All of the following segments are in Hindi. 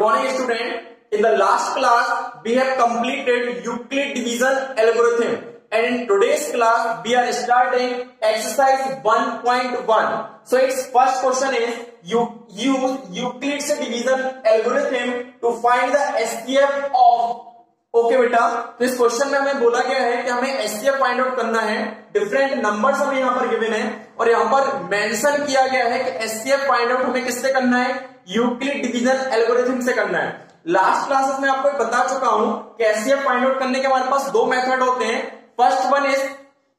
morning student. In the last class we have completed Euclid division algorithm and in today's class we are starting exercise 1.1. So its first question is you use Euclid's division algorithm to find the SCF of okay बेटा, तो इस क्वेश्चन में हमें बोला गया है कि हमें एचसीएफ फाइंड आउट करना है। डिफरेंट नंबर्स हमें यहाँ पर गिवन है और यहाँ पर मेंशन किया गया है कि एचसीएफ फाइंड आउट हमें किससे करना है, यूक्लिड डिवीजन एल्गोरिथम से करना है। लास्ट क्लासेस में आपको बता चुका हूं कि एचसीएफ फाइंड आउट करने के हमारे पास दो मेथड होते हैं। First one is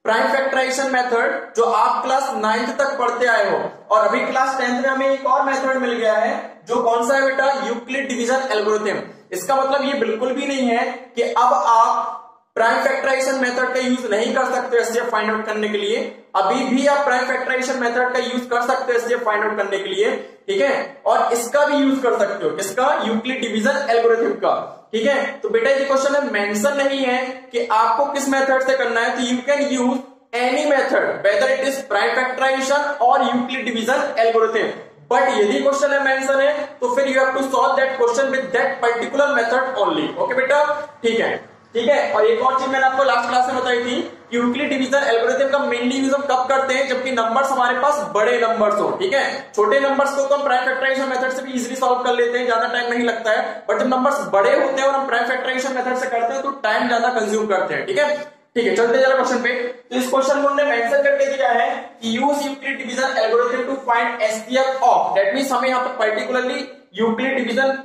prime factorization method जो आप क्लास 9th तक पढ़ते आए हो, और अभी क्लास 10th में हमें एक और मेथड मिल गया है जो कौन सा है बेटा, यूक्लिड डिवीजन एल्गोरिथम। इसका मतलब ये बिल्कुल भी नहीं है कि अब आप प्राइम फैक्टराइजेशन मेथड का यूज नहीं कर सकते एचसीएफ फाइंड आउट करने के लिए। अभी भी आप प्राइम फैक्टराइजेशन मेथड का यूज कर सकते हो एचसीएफ फाइंड आउट करने के लिए, ठीक है, और इसका भी यूज कर सकते हो, किसका, यूक्लिड डिवीजन एल्गोरिथम का, ठीक है। तो बेटा ये क्वेश्चन में मेंशन नहीं है कि आपको किस मेथड से करना है, तो you can use any method whether it is prime factorization और यूक्लिड डिवीजन एल्गोरिथम। बट यदि क्वेश्चन में मेंशन है तो फिर you have to solve that question with that particular method only. Okay बेटा, ठीक है, ठीक है। और एक और चीज मैंने आपको लास्ट क्लास में बताई थी, यूक्लिड डिवीजन एल्गोरिथम का मेनली यूज हम कब करते हैं, जबकि नंबर्स हमारे पास बड़े नंबर्स हो, ठीक है। छोटे नंबर्स को तो हम प्राइम फैक्टराइजेशन मेथड से भी इजीली सॉल्व कर लेते हैं, ज्यादा टाइम नहीं लगता है। बट जब नंबर्स बड़े होते हैं और हम प्राइम फैक्टराइजेशन मेथड से करते हैं तो टाइम ज्यादा कंज्यूम करते हैं, ठीक है। ठीक है, चलते जरा क्वेश्चन पे। तो इस क्वेश्चन को हमने मेंशन करके दिया है कि use Euclid division algorithm to find HCF of, that means हमें यहां पर पर्टिकुलरली यूक्लिड डिवीजन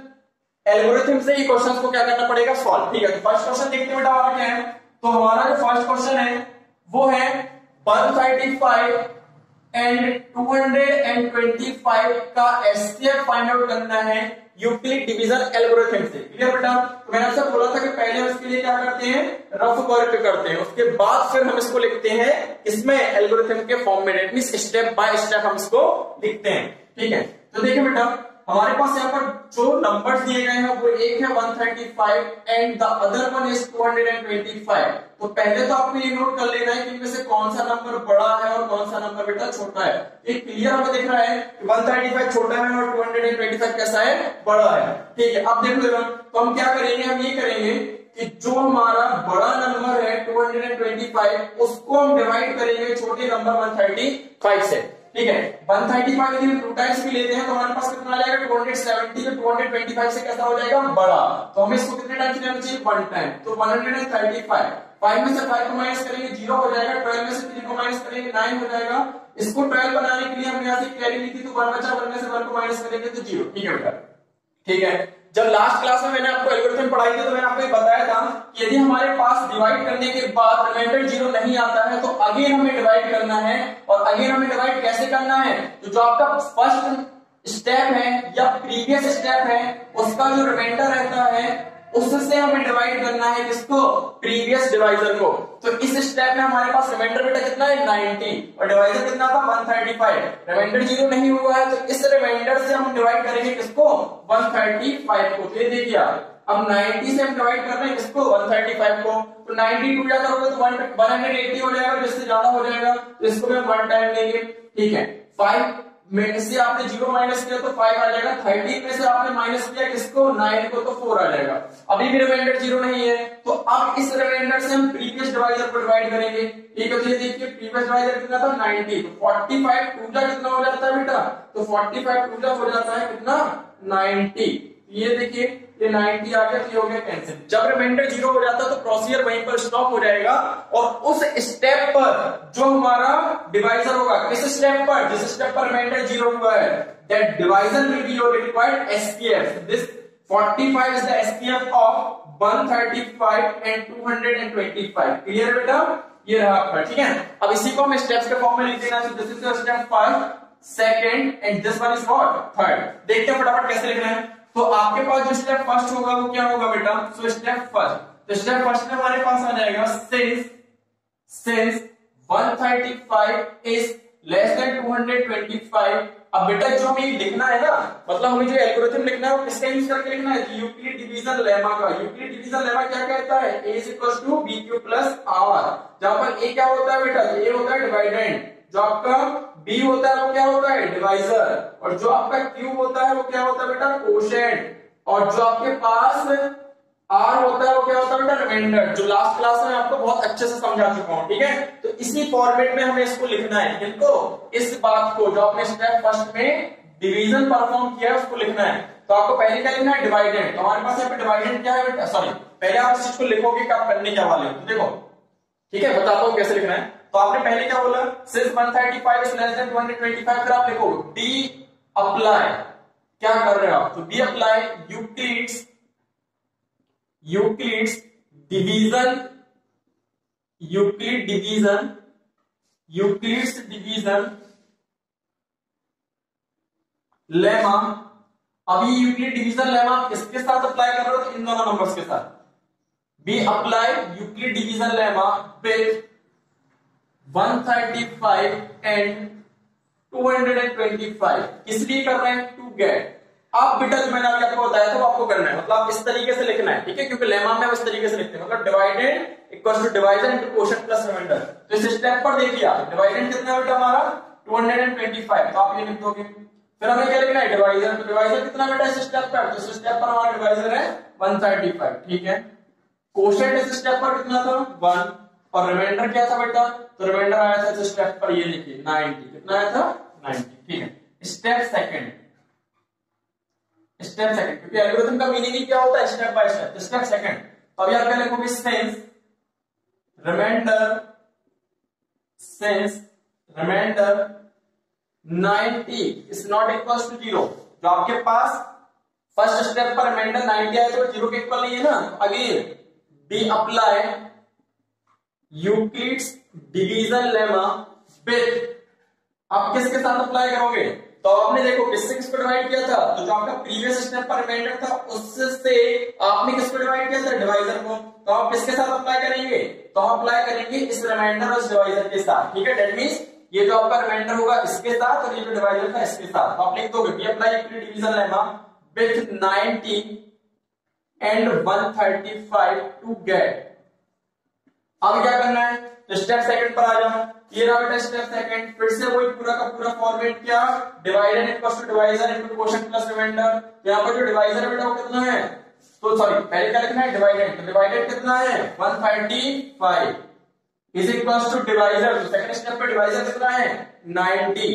एल्गोरिथम से ही क्वेश्चन को क्या करना पड़ेगा, सॉल्व। ठीक है, तो फर्स्ट क्वेश्चन देखते हैं बेटा हमारा क्या है। तो हमारा जो फर्स्ट क्वेश्चन है वो है 135 एंड 225 का एचसीएफ फाइंड आउट करना है यूक्लिड डिवीजन एल्गोरिथम से। क्लियर बेटा, तो मैंने आपसे बोला था कि पहले हम इसके लिए क्या करते हैं, रफ वर्क करते हैं, उसके बाद फिर हम इसको लिखते हैं इसमें एल्गोरिथम के फॉर्म में, that means step by step हम इसको लिखते हैं, ठीक है। तो देखिए बेटा हमारे पास यहाँ पर जो नंबर्स दिए गए हैं वो एक है 135 and the other one is 225। तो पहले तो आपको ये नोट कर लेना है कि इनमें से कौन सा नंबर बड़ा है और कौन सा नंबर बेटा छोटा है। एक क्लियर हमें दिख रहा है कि 135 छोटा है और 225 कैसा है, बड़ा है, ठीक है। अब देख लो, तो हम क्या करेंगे, हम ये करेंगे कि जो हमारा बड़ा नंबर है 225 उसको हम डिवाइड करेंगे छोटे नंबर 135 से, ठीक है। 135 यदि हम 2 टाइम्स भी लेते हैं तो हमारे पास कितना आ जाएगा, 270, तो 225 से कैसा हो जाएगा, बड़ा। तो हमें इसको कितने टाइम्स लेना चाहिए, 1 टाइम, तो 135। 5 में से 5 को माइनस करेंगे 0 हो जाएगा, 12 में से 3 को माइनस करेंगे 9 हो जाएगा। इसको 12 बनाने के लिए हमने यहाँ से कैरी ली थी, तो 1 बचा, 1 में से 1 को माइनस करेंगे तो 0, ठीक है बेटा, ठीक है। जब लास्ट क्लास में मैंने आपको एल्गोरिथम पढ़ाई थी तो मैंने आपको बताया था कि यदि हमारे पास डिवाइड करने के बाद रिमाइंडर 0 नहीं आता है तो अगेन हमें डिवाइड करना है, और अगेन हमें डिवाइड कैसे करना है, तो जो आपका फर्स्ट स्टेप है या प्रीवियस स्टेप है उसका जो रिमाइंडर रहता है उससे हमें डिवाइड करना है किसको, प्रीवियस डिवाइजर को। तो इस स्टेप में हमारे पास रिमाइंडर बेटा कितना है, 90, और डिवाइजर कितना था, 135। रिमाइंडर 0 नहीं हुआ है तो इस रिमाइंडर से हम डिवाइड करेंगे किसको, 135 को। तो ये देखिए अब 90 से हम डिवाइड कर रहे हैं किसको, 135 को, तो 90 टूट जाता होगा तो 180 हो जाएगा, जिससे ज्यादा हो जाएगा तो इसको भी हम 1 टाइम लेंगे, ठीक है। 5 में से आपने 0 माइनस किया तो 5 आ जाएगा, 13 में से आपने माइनस किया किसको, 9 को, तो 4 आ जाएगा। अभी भी रिमाइंडर 0 नहीं है तो अब इस रिमाइंडर से हम प्रीवियस डिवाइजर को डिवाइड करेंगे, ठीक है। तो ये देखिए प्रीवियस डिवाइजर कितना था, 90, तो 45 टूटा कितना हो जाता है बेटा, तो 45 टूटा हो जाता है कितना, 90। ये देखिए ये 90 आ गया, तो ये हो गया कैंसिल। जब रिमाइंडर 0 हो जाता है तो प्रोसीजर वहीं पर स्टॉप हो जाएगा, और उस स्टेप पर जो हमारा डिवाइजर होगा, किस स्टेप पर, जिस स्टेप पर रिमाइंडर 0 हुआ है, that divisor will be your required HCF. This 45 is the HCF of 135 and 225। Clear बेटा, ये रहा आपका, ठीक है। अब इसी को हम स्टेप्स के फॉर्म में लिख देना, this is your step first, second and this one is what, third. देखते हैं फटाफट कैसे लिखना है। तो आपके पास जो स्टेप फर्स्ट होगा वो क्या होगा बेटा, सो स्टेप फर्स्ट, तो स्टेप फर्स्ट में हमारे पास आ जाएगा सिंस 135 इज लेस देन 225। अब बेटा जो हमें लिखना है ना, मतलब हमें जो एल्गोरिथम लिखना है वो किसका यूज करके लिखना है, यूक्लिड डिवीजन लेमा का। यूक्लिड डिवीजन लेमा क्या कहता है, a is equal to b q plus r, जहां पर a क्या होता है बेटा, a होता है डिवाइडेंड, जो आपका b होता है वो क्या होता है, डिवाइजर, और जो आपका q होता है वो क्या होता है बेटा, कोशेंट। और जो आपके पास आर होता है वो क्या होता है बेटा, रिमाइंडर, जो लास्ट क्लास में आपको बहुत अच्छे से समझा चुका हूं। ठीक है, तो इसी फॉर्मेट में हमें इसको लिखना है, इनको इस बात को जो आपने स्टेप फर्स्ट में डिवीजन परफॉर्म किया है उसको लिखना है। तो आपको पहले क्या लिखना है, डिवाइडेंड। तो हमारे पास यहाँ पे डिवाइडेंड क्या है बेटा, सॉरी पहले आप इस चीज को लिखोगे कि आप करने क्या वाले हो। तो देखो ठीक है, बताता हूँ कैसे लिखना है। तो आपने पहले क्या बोला, सिंस 135 इज लेस देन 225, फिर आप लिखोगे बी अप्लाई, क्या कर रहे हो आप, तो be apply Euclid's division lemma. अभी यूक्लिड डिवीजन लेमा किसके साथ अप्लाई कर रहे हो, तो इन दोनों नंबर्स के साथ। Be apply Euclid division lemma with 135 and 225, किस लिए कर रहे हैं, टू गेट। आप बेटा जो मैंने अभी आपको बताया था वो आपको करना है, मतलब आप इस तरीके से लिखना है। ठीक है, क्योंकि लेमा में इस तरीके से लिखते हैं, मतलब divided equals to divisor into quotient plus reminder. तो इस स्टेप पर देखिए आप, डिवाइडेड कितना बेटा हमारा 225, तो आप ये लिख दोगे। फिर हमें क्या लिखना है, डिवाइजर। तो डिवाइजर कितना बेटा इस स्टेप पर, तो इस स्टेप पर हमारा डिवाइजर है 135। ठीक है, क्वोशंट इस स्टेप पर कितना था 1, और रिमाइंडर क्या था बेटा, तो रिमाइंडर आया था इस स्टेप पर, ये देखिए 90, कितना आया था 90। ठीक है, स्टेप सेकंड, क्योंकि एल्गोरिथम का मीनिंग ही क्या होता है, step by step. Step second, तो अभी आप क्या लिखोगे, since remainder 90 is not equal to 0। जो आपके पास फर्स्ट स्टेप पर रिमाइंडर 90 आया तो 0 के इक्वल नहीं है ना। Again be apply Euclid's division lemma with, आप किसके साथ अप्लाई करोगे, तो आपने देखो किससे किसको डिवाइड किया था, तो जो आपका प्रीवियस स्टेप पर रिमाइंडर था उससे आपने किसको डिवाइड किया था, डिवाइजर को। तो आप किसके साथ अप्लाई करेंगे, तो हम अप्लाई करेंगे इस रिमाइंडर और इस डिवाइजर के साथ। ठीक है, दैट मींस ये जो आपका रिमाइंडर होगा इसके साथ और ये जो डिवाइजर था इसके साथ। तो आप लिख दोगे be apply Euclid division lemma with 90 and 135 to get. अब क्या करना है, तो स्टेप सेकंड पर आ जाओ। ये रहा बेटा स्टेप सेकंड, फिर से वही पूरा का पूरा फॉर्मेट, क्या divided equals to divisor into quotient plus reminder. तो यहां पर जो डिवाइजर बेटा वो कितना है, तो सॉरी पहले क्या लिखना है, डिवाइडेड। तो डिवाइडेड कितना है 135 इज इक्वल्स टू डिवाइजर। तो सेकंड स्टेप पे डिवाइजर कितना है 90,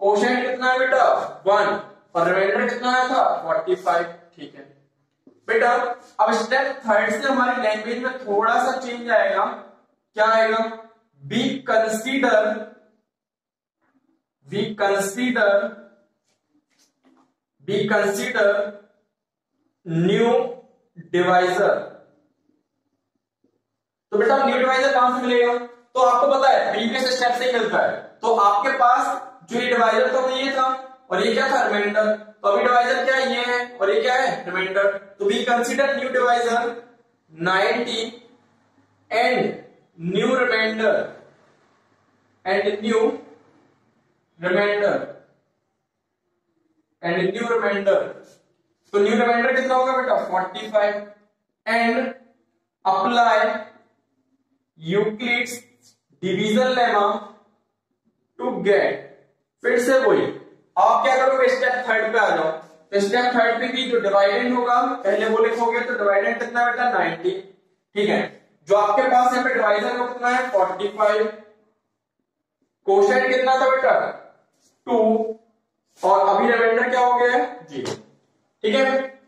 क्वोशंट कितना है बेटा 1, और रिमाइंडर कितना आया था 45। ठीक है बेटा, अब स्टेप थर्ड से हमारी लैंग्वेज में थोड़ा सा चेंज आएगा। क्या आएगा, we consider न्यू डिवाइजर। तो बेटा न्यू डिवाइजर कहां से मिलेगा, तो आपको पता है प्रीवियस स्टेप से ही मिलता है। तो आपके पास जो ये डिवाइजर था वो ये था, और ये क्या था रिमाइंडर। तो अभी डिवाइजर क्या है, ये है, और ये क्या है रिमाइंडर। तो we consider new divisor 90 and new remainder तो न्यू रिमाइंडर कितना होगा बेटा 45 and apply Euclid's division lemma to get. फिर से वही, आप क्या करोगे स्टेप थर्ड पे आ जाओ। तो स्टेप थर्ड पे भी जो डिवाइडेंड होगा पहले वो लिखोगे, तो डिवाइडेंड कितना बेटा 90। ठीक है, जो आपके पास यहाँ पे डिवाइजर वो कितना है 45, क्वोशंट कितना था बेटा 2, और अभी रिमाइंडर क्या हो गया है 0। ठीक है,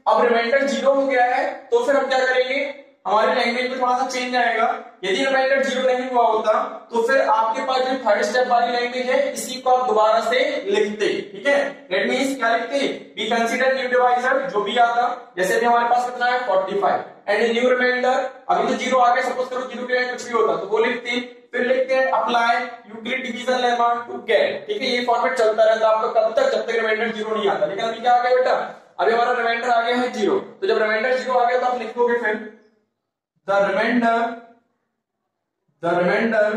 अब रिमाइंडर 0 हो गया है, तो फिर हम क्या करेंगे, हमारी लैंग्वेज में थोड़ा सा चेंज आएगा। यदि रिमाइंडर 0 नहीं हुआ होता तो फिर आपके पास जो थर्ड स्टेप वाली लैंग्वेज है इसी को आप दोबारा से लिखते। ठीक है, दैट मींस क्या लिखते, वी कंसीडर न्यू डिवाइजर, जो भी आता, जैसे अभी हमारे पास कितना है 45 एंड न्यू रिमाइंडर, अभी तो 0 आ गया, सपोज करो 0 के कुछ भी होता तो वो लिखते, फिर लिखते हैं apply Euclid division lemma to get. ठीक है, ये फॉर्मेट चलता रहता है आपका कब तक, जब तक रिमाइंडर 0 नहीं आता। लेकिन अभी क्या आ गया बेटा, अभी हमारा रिमाइंडर आ गया है 0। तो जब रिमाइंडर 0 आ गया तो आप लिखोगे फिर the remainder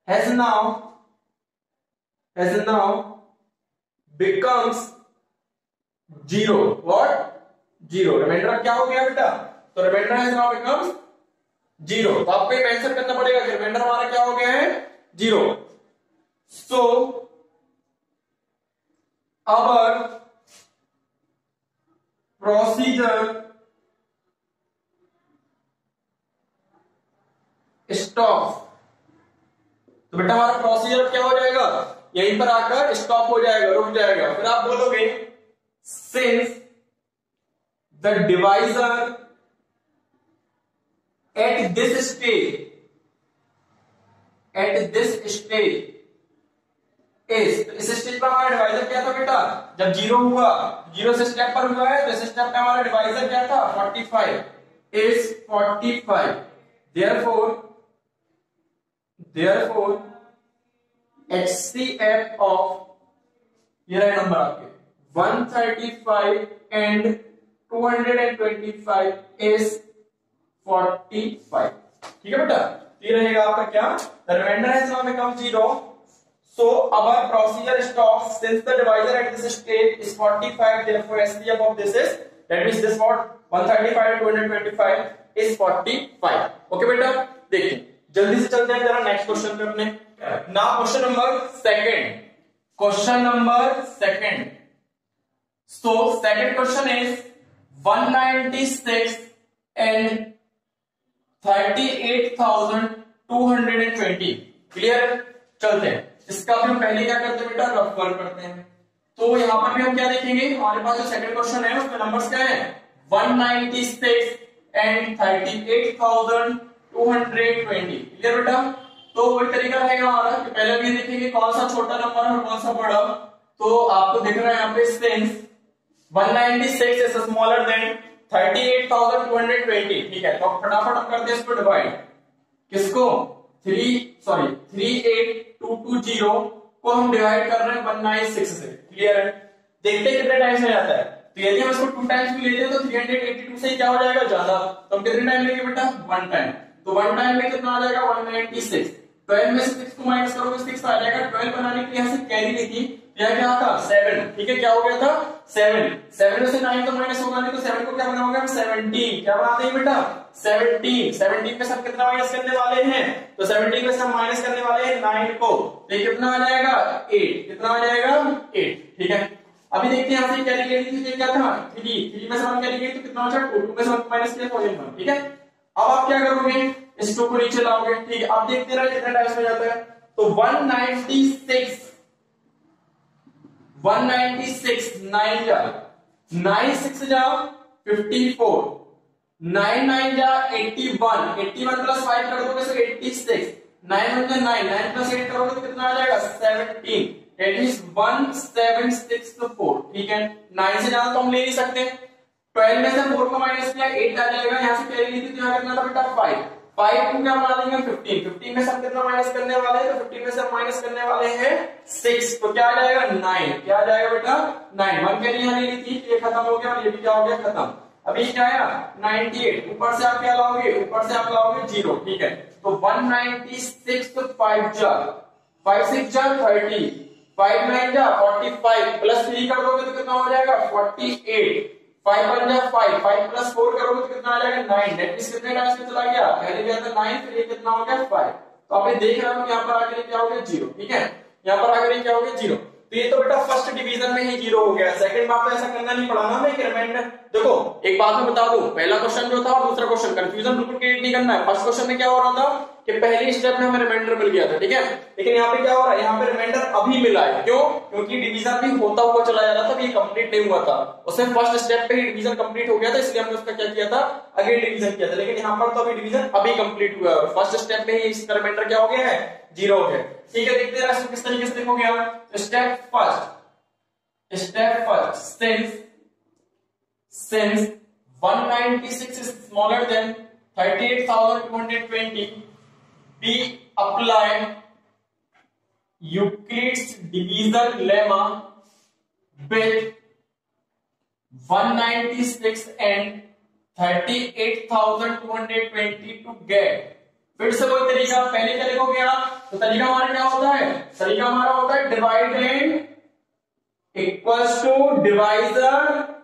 has now becomes 0. What? 0. Reminder क्या हो गया बेटा, तो रिमाइंडर has now becomes 0। तो आपको ये मेंशन करना पड़ेगा कि रिमाइंडर हमारा क्या हो गया है 0। So our procedure stop. तो बेटा हमारा प्रोसीजर क्या हो जाएगा, यहीं पर आकर स्टॉप हो जाएगा, रुक जाएगा। फिर आप बोलोगे since the divisor at this stage इस स्टेज पर हमारा डिवाइजर क्या था बेटा, जब जीरो हुआ, जीरो से स्टेप पर हुआ है, तो इस स्टेप पे हमारा डिवाइजर क्या था 45 इज 45। therefore HCF ऑफ, ये रहा नंबर आपके 135 एंड 225 इज 45। ठीक है बेटा, ये रहेगा आपका क्या, the reminder has now become 0। So our procedure stops since the divisor at this stage is 45, therefore SCF of this is, that means this what 135 and 225 is 45। Okay बेटा, देखिए जल्दी से चलते हैं जरा नेक्स्ट क्वेश्चन पे अपने। Now question number second. So second question is 196 and 38,220। Clear, चलते हैं। इसका भी हम पहले क्या करते हैं बेटा, रफ वर्क करते हैं। तो यहां पर भी हम क्या देखेंगे, हमारे पास जो सेकंड क्वेश्चन है उसमें नंबर्स क्या है 196 एंड 38,220। क्लियर बेटा, तो वही तरीका रहेगा हमारा कि पहले भी देखेंगे कौन सा छोटा नंबर है और कौन सा बड़ा। तो आपको दिख रहा है यहाँ पे सिंस 196 इज स्मॉलर देन 38,220। ठीक है, तो फटाफट हम करते हैं इसको डिवाइड, किसको 38220 को हम डिवाइड कर रहे हैं 196 से। क्लियर है, देखते हैं कितने टाइम्स में जाता है। तो यदि हम इसको 2 टाइम्स भी लेते हैं तो 382 से क्या हो जाएगा ज्यादा, तो हम कितने टाइम लेंगे बेटा 1 टाइम। तो 1 टाइम में कितना आ जाएगा 196। 12 में से 6 को माइनस करोगे 6 आ जाएगा। 12 बनाने के लिए यहां से कैरी ली थी, यह क्या था 7। ठीक है, क्या हो गया था 7 में से 9 तो माइनस होगा नहीं, तो 7 को क्या बनाओगे हम 17। क्या बनाते हैं बेटा 17 में से हम कितना माइनस करने वाले हैं, तो 17 में से हम माइनस करने वाले हैं 9 को, तो कितना आ जाएगा 8। कितना आ जाएगा 8। ठीक है, अभी देखते हैं यहां से कैरी ले ली थी, क्या था 3 में से हम कैरी लिए तो कितना बचा 2 में से हम माइनस किया तो 1। ठीक है, अब आप क्या करोगे, इस 2 को नीचे लाओगे। ठीक है, अब देखते रहे कितने टाइम्स में जाता है। तो 196 9 जा 9 6 जा 54, 9 9 जा 81 प्लस 5 कर दोगे तो 86, 9 1 जा 9 प्लस 8 करोगे तो कितना आ जाएगा 17। That means 1764। ठीक है, 9 से ज्यादा तो हम ले नहीं सकते। 12 में से 4 को माइनस किया 8 आ जाएगा, यहां से कैरी ली थी तो यहां करना था बेटा 5 को क्या बना देंगे 15 में से हम कितना माइनस करने वाले हैं, तो 15 में से हम माइनस करने वाले हैं 6, तो क्या आ जाएगा 9। क्या आ जाएगा बेटा 9। 1 कैरी यहां ले ली थी, ये खत्म हो गया और ये भी क्या हो गया खत्म। अभी क्या आया 98, ऊपर से आप क्या लाओगे, ऊपर से आप लाओगे 0। ठीक है, तो 196 तो 5 जा 5 6 जा 30, 5 9 जा 45 प्लस 3 कर दोगे तो कितना हो जाएगा 48, 5 1 जा 5 प्लस 4 करोगे तो कितना आ जाएगा 9। दैट मींस कितने टाइम्स में चला गया, पहले गया था 9, फिर ये कितना हो गया 5। तो आप देख रहे हो कि यहाँ पर आकर क्या हो गया 0। ठीक है, यहाँ पर आकर क्या हो गया 0। तो ये तो बेटा फर्स्ट डिवीजन में ही 0 हो गया। सेकंड बार तो ऐसा करना नहीं पड़ा ना हमें, रिमाइंडर देखो एक बात मैं बता दूं, पहला क्वेश्चन जो था और दूसरा क्वेश्चन कंफ्यूजन बिल्कुल क्रिएट नहीं करना है। फर्स्ट क्वेश्चन में क्या हो रहा था कि पहली स्टेप में हमें रिमाइंडर मिल गया था। ठीक है, लेकिन यहाँ पे क्या हो रहा है, यहाँ पे रिमाइंडर अभी मिला है। क्यों, क्योंकि डिवीजन भी होता हुआ चला जा रहा था, ये कंप्लीट नहीं हुआ था। उसमें फर्स्ट स्टेप पे ही डिवीजन कंप्लीट हो गया था, इसलिए हमने उसका क्या किया था अगेन डिवीजन किया था। लेकिन यहाँ पर तो अभी डिवीजन अभी कंप्लीट हुआ है और फर्स्ट स्टेप में ही इसका रिमाइंडर क्या हो गया है 0 हो गया। ठीक है, देखते हैं इसको किस तरीके से देखोगे आप। Step first since 196 is smaller than 38,220, we apply Euclid's division lemma with 196 and 38,220 to get। फिर से कोई तरीका, पहले क्या लिखोगे आप, तो तरीका हमारा क्या होता है, तरीका हमारा होता है dividend equals to divisor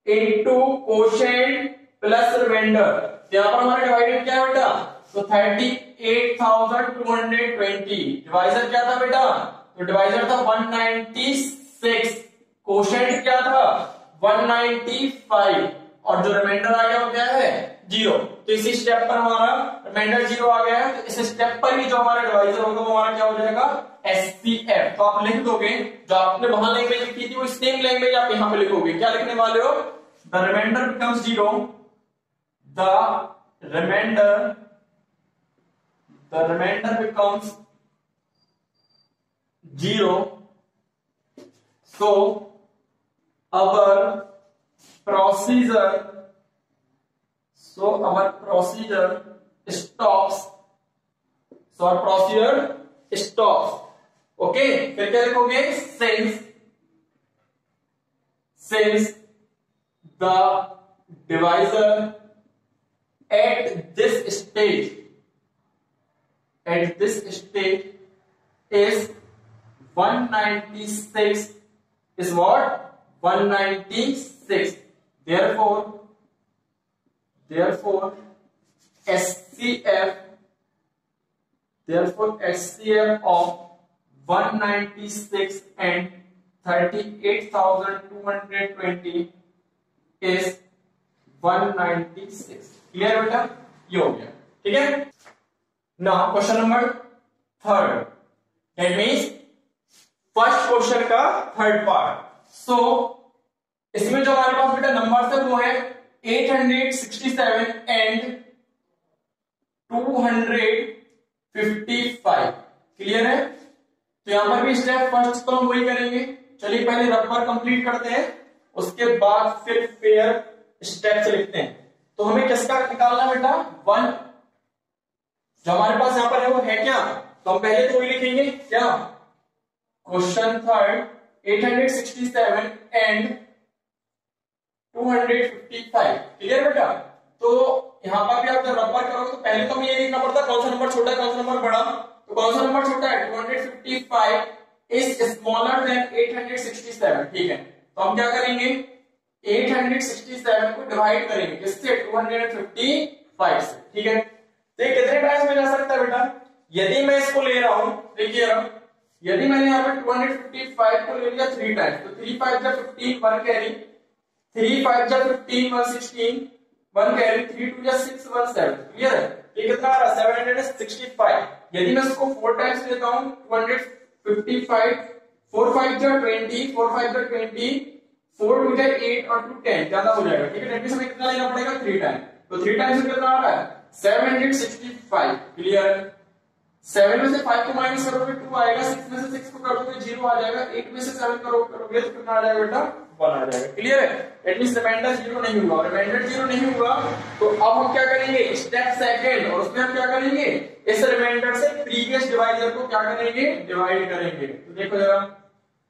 into quotient plus remainder. यहाँ पर हमारा डिवाइडेड क्या है बेटा, तो 38,220। डिवाइजर क्या था बेटा, तो डिवाइजर था 196, कोशेंट क्या था 195 और जो रिमाइंडर आ गया वो क्या है 0। तो इसी स्टेप पर हमारा रिमाइंडर 0 आ गया है। तो इस स्टेप पर ही जो हमारा डिवाइजर होगा वो हमारा क्या हो जाएगा SCF। तो आप लिख दोगे जो आपने वहां लैंग्वेज लिखी थी वो सेम लैंग्वेज आप यहां पे लिखोगे। क्या लिखने वाले हो the remainder becomes 0, the remainder becomes 0, so our procedure stops। Okay, फिर क्या लिखोगे since the divisor at this stage is 196 is what 196, therefore SCF of 196 and 38,220 is 196। Clear बेटा, ये हो गया। ठीक है, now question number 3, that means first question का थर्ड पार्ट। सो इसमें जो हमारे पास बेटा नंबर है वो है 867 एंड 255। क्लियर है, तो यहां पर भी स्टेप फर्स्ट तो हम वही करेंगे। चलिए पहले रबर कंप्लीट करते हैं, उसके बाद फिर पेयर स्टेप्स लिखते हैं। तो हमें किसका निकालना बेटा 1, जो हमारे पास यहां पर है वो है क्या, तो हम पहले तो वही लिखेंगे क्या क्वेश्चन थर्ड 867 एंड 255। क्लियर बेटा, तो यहां पर भी आप जब रबर करोगे तो पहले तो हमें ये लिखना पड़ता है कौन सा नंबर छोटा है कौन सा नंबर बड़ा। तो कौन सा नंबर छोटा है 255 इज स्मॉलर देन 867। ठीक है, तो हम क्या करेंगे 867 को डिवाइड करेंगे किससे 255 से। ठीक है, तो ये कितने टाइम्स में जा सकता है बेटा, यदि मैं इसको ले रहा हूं, देखिए यदि मैंने यहाँ पे 255 को ले लिया 3 टाइम्स, तो 3 5 जा 15 1 कैरी, 3 5 जा 15 1 16 1 कैरी, 3 2 जा 6 1 7। क्लियर है, ये कितना आ रहा 765। यदि मैं इसको 4 टाइम्स लेता हूं 255, 4 5 जा 20, 4 5 जा 20, 4 2 जा 8 और 2 10 ज्यादा हो जाएगा। ठीक है, दैट मींस हमें कितना लेना पड़ेगा 3 टाइम, तो 3 टाइम्स में कितना आ रहा है 765। क्लियर, 7 में से 5 को माइनस करोगे 2 आएगा, 6 में से 6 को करोगे 0 आ जाएगा, 8 में से 7 करोगे तो कितना आ जाएगा बेटा 1 आ जाएगा। क्लियर है, एट मींस रिमाइंडर 0 नहीं हुआ, रिमाइंडर 0 नहीं हुआ तो अब हम क्या करेंगे स्टेप सेकंड, और उसमें हम क्या करेंगे इस रिमाइंडर से प्रीवियस डिवाइजर को क्या करेंगे डिवाइड करेंगे। तो देखो जरा,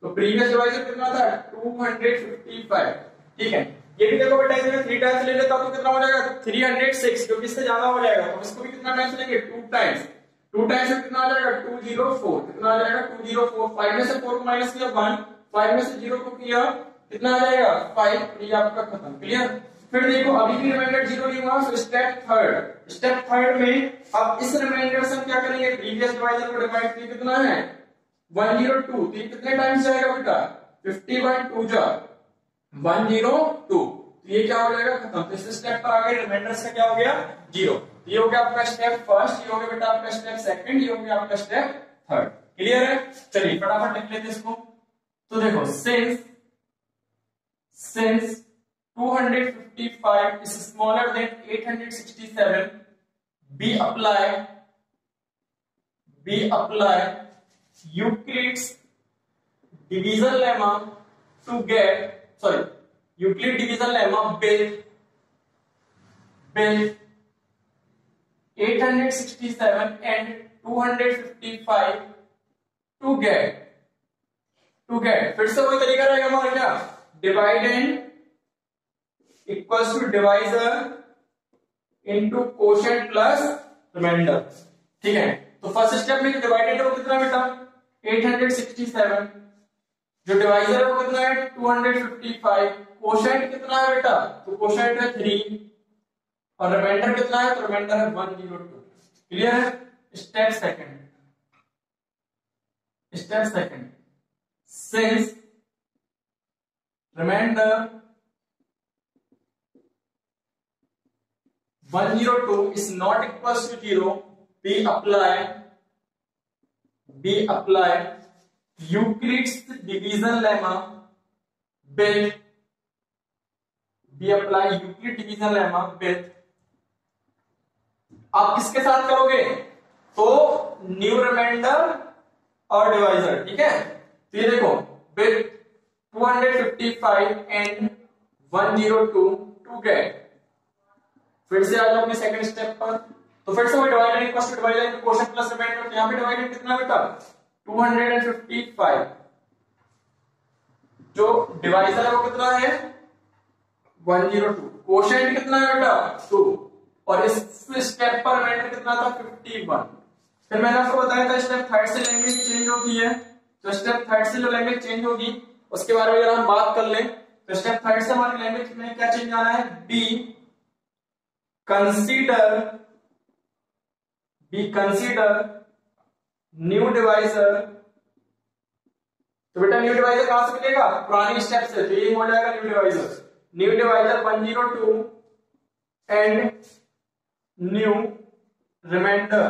तो प्रीवियस डिवाइजर कितना था 255। ठीक है, ये भी देखो बेटा इसमें 3 टाइम्स ले लेता हूं तो कितना हो जाएगा 306, क्योंकि इससे ज्यादा हो जाएगा। तो इसको भी कितना टाइम्स लेंगे 2 टाइम्स, 2 टाइम्स में कितना आ जाएगा 204, कितना आ जाएगा 204। 5 में से 4 को माइनस किया 1, 5 में से 0 को किया कितना आ जाएगा 5, ये आपका खत्म। क्लियर, फिर देखो अभी भी रिमाइंडर 0 नहीं हुआ, तो स्टेप थर्ड में अब इस रिमाइंडर से हम क्या करेंगे प्रीवियस डिवाइजर को डिवाइड किया कितना है 102, तो ये कितने टाइम्स जाएगा बेटा 51 2 जा 102, तो ये क्या हो जाएगा खत्म। तो इस स्टेप पर आ गए रिमाइंडर से क्या हो गया 0। ये हो गया आपका स्टेप फर्स्ट, ये हो गया बेटा आपका स्टेप सेकंड, ये हो गया आपका स्टेप थर्ड। क्लियर है, चलिए फटाफट लिख लेते हैं इसको। तो देखो since 255 is smaller than 867, we apply Euclid's division lemma to get Euclid division lemma with 867 and 255 to get फिर से वही तरीका रहेगा हमारा क्या dividend equals to divisor into quotient plus remainder. ठीक है, तो फर्स्ट स्टेप में जो डिवाइडेंड है वो कितना बेटा 867, जो डिवाइजर है वो कितना है 255, कोशेंट कितना है बेटा तो कोशेंट है 3 और रिमाइंडर कितना है तो रिमाइंडर है 102। क्लियर है, step second since remainder 102 is not equals to 0, we apply Euclid's division lemma with आप किसके साथ करोगे? तो न्यू रिमाइंडर और डिवाइजर, ठीक है। तो ये देखो विथ 255 एंड 102 टू गेट, फिर से आ जाओ अपने सेकंड स्टेप पर। तो फिर से वो divider equals to divider into quotient plus reminder. तो यहां पे डिवाइडर कितना बेटा? 255, जो डिवाइजर है वो कितना है? 102, क्वोशिएंट कितना है बेटा? 2, और इस स्टेप पर रिमाइंडर कितना था? 51। फिर मैंने आपको बताया था स्टेप थर्ड से लैंग्वेज चेंज होती है, तो स्टेप थर्ड से जो लैंग्वेज चेंज होगी उसके बारे में अगर हम बात कर लें तो स्टेप थर्ड से हमारी लैंग्वेज में क्या चेंज आना है? B consider new divisor. तो बेटा न्यू डिवाइजर कहां से मिलेगा? पुरानी स्टेप से, तो ये हो जाएगा new divisor 102 and new reminder,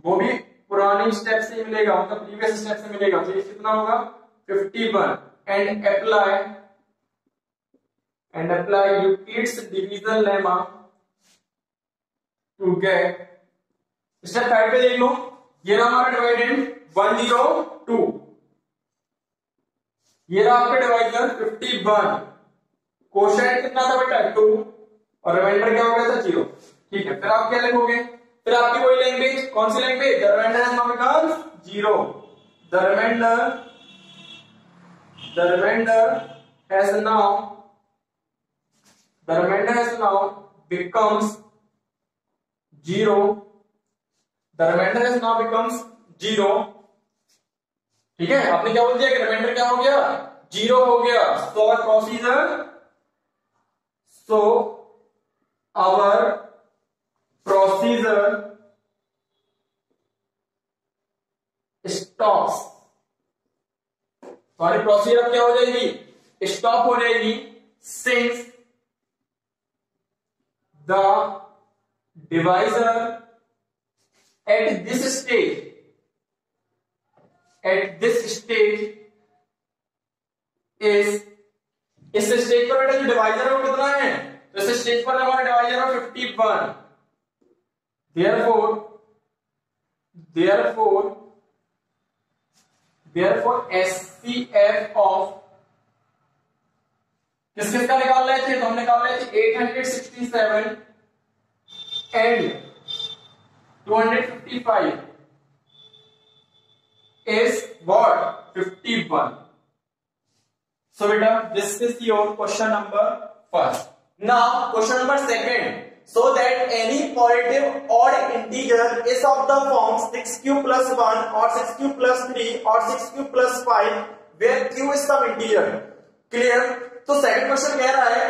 वो भी पुरानी स्टेप से मिलेगा, मतलब प्रीवियस स्टेप से मिलेगा। तो ये कितना होगा? 51 and apply Euclid's division lemma to get. Step third पे देख लो, ये रहा हमारा डिवाइडेंड 102, ये रहा आपका डिवाइजर 51, क्वोशिएंट कितना था बेटा? 2, और रिमाइंडर क्या हो गया था? 0। ठीक है, फिर आप क्या लिखोगे? फिर आपकी वही लैंग्वेज, कौन सी language? The reminder has now become 0, the reminder has now becomes 0, the remainder has now becomes 0। ठीक है, आपने क्या बोल दिया कि रिमाइंडर क्या हो गया? 0 हो गया। So our procedure stops। हमारी प्रोसीजर अब क्या हो जाएगी? स्टॉप हो जाएगी, since the divisor at this stage is, इस स्टेज पर बेटा जो डिवाइजर है वो कितना है? तो इस स्टेज पर हमारा डिवाइजर है 51। therefore SCF ऑफ किसका निकाल रहे थे? तो हम निकाल रहे थे 867 and 255 is what? 51। So beta, this is your question number first. Now question number second. So that any positive odd integer is of the form 6q plus 1 or 6q plus 3 or 6q plus 5 where q is some integer. Clear? तो सेकंड क्वेश्चन कह रहा है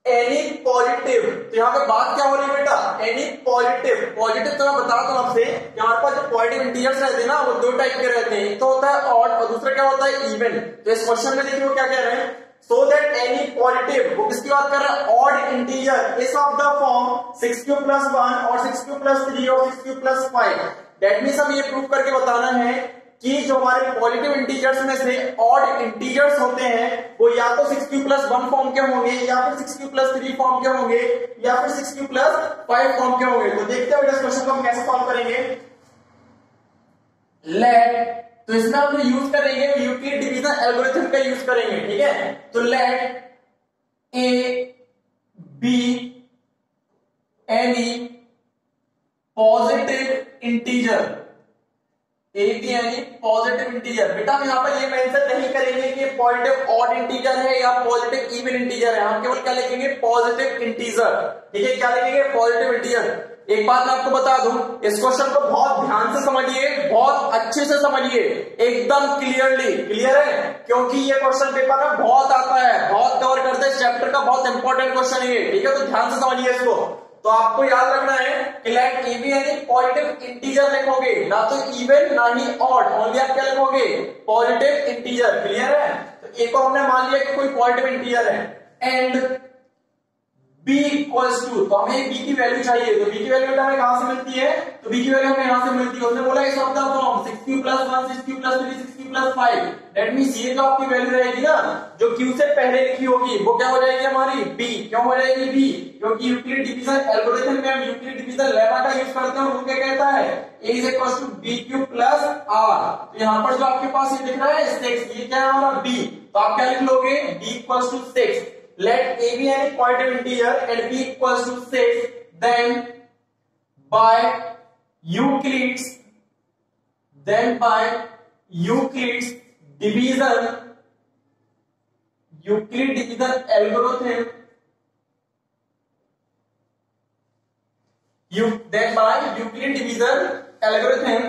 एनी पॉजिटिव, तो यहाँ पे बात क्या हो रही है बेटा? एनी पॉजिटिव तो मैं बता दूं आपसे, यहाँ पर जो पॉजिटिव इंटीजर्स रहते हैं ना वो दो टाइप के रहते हैं, एक तो होता है ऑड और दूसरा क्या होता है? इवन। तो इस क्वेश्चन में देखिए वो क्या कह रहे हैं? सो दैट एनी पॉजिटिव, वो किसकी बात कर रहा है? Odd integer is of the form 6q plus 1 और 6q plus 3 और 6q plus 5। दैट मींस हम ये प्रूव करके बताना है कि जो हमारे पॉजिटिव इंटीजर्स में से ऑड इंटीजर्स होते हैं वो या तो 6q plus 1 फॉर्म के होंगे, या फिर 6q plus 3 फॉर्म के होंगे, या फिर 6q plus 5 फॉर्म के होंगे। तो देखते हैं इस क्वेश्चन को हम कैसे सॉल्व करेंगे। लेट, तो इसमें हम यूज करेंगे यूक्लिड डिवीजन एल्गोरिथम का यूज करेंगे, ठीक है। तो let a b any positive integer, a b यानी पॉजिटिव इंटीजर। बेटा हम यहाँ पर ये मेंशन नहीं करेंगे कि पॉजिटिव ऑड इंटीजर है या पॉजिटिव इवन इंटीजर है, हम केवल क्या लिखेंगे? पॉजिटिव इंटीजर, ठीक है। क्या लिखेंगे? Positive integer. एक बात मैं आपको बता दूं, इस क्वेश्चन को बहुत ध्यान से समझिए, बहुत अच्छे से समझिए, एकदम क्लियरली। क्लियर है? क्योंकि ये क्वेश्चन पेपर में बहुत आता है, बहुत कवर करता है, चैप्टर का बहुत इंपॉर्टेंट क्वेश्चन है, ठीक है। तो ध्यान से समझिए इसको। तो आपको याद रखना है कि लेट ए बी यानी पॉजिटिव इंटीजर लिखोगे, ना तो इवन ना ही ऑड, ओनली आप क्या लिखोगे? Positive integer. क्लियर है? तो ए को हमने मान लिया कि कोई पॉजिटिव इंटीजर है, एंड b इक्वल्स टू, तो हमें b की वैल्यू चाहिए, तो b की वैल्यू हमें कहां से मिलती है, तो b की वैल्यू हमें यहां से मिलती है। उसने बोला इस of the form 6q + 1 6q + 3 6q + 5, that means ये जो आपकी वैल्यू रहेगी ना, जो q से पहले लिखी होगी वो क्या हो जाएगी हमारी b। क्यों हो जाएगी b, क्योंकि यूक्लिड डिवीजन एल्गोरिथम में हम यूक्लिड डिवीजन लेमा का यूज करते हैं और वो क्या कहता है a = bq + r। तो यहां पर जो आपके पास ये दिख रहा है 6, ये क्या है हमारा b, तो आप क्या लिख लोगे b = 6। Let a be any positive integer and b equals to 6, then by Euclid's division, Euclid division algorithm, then by Euclid division algorithm,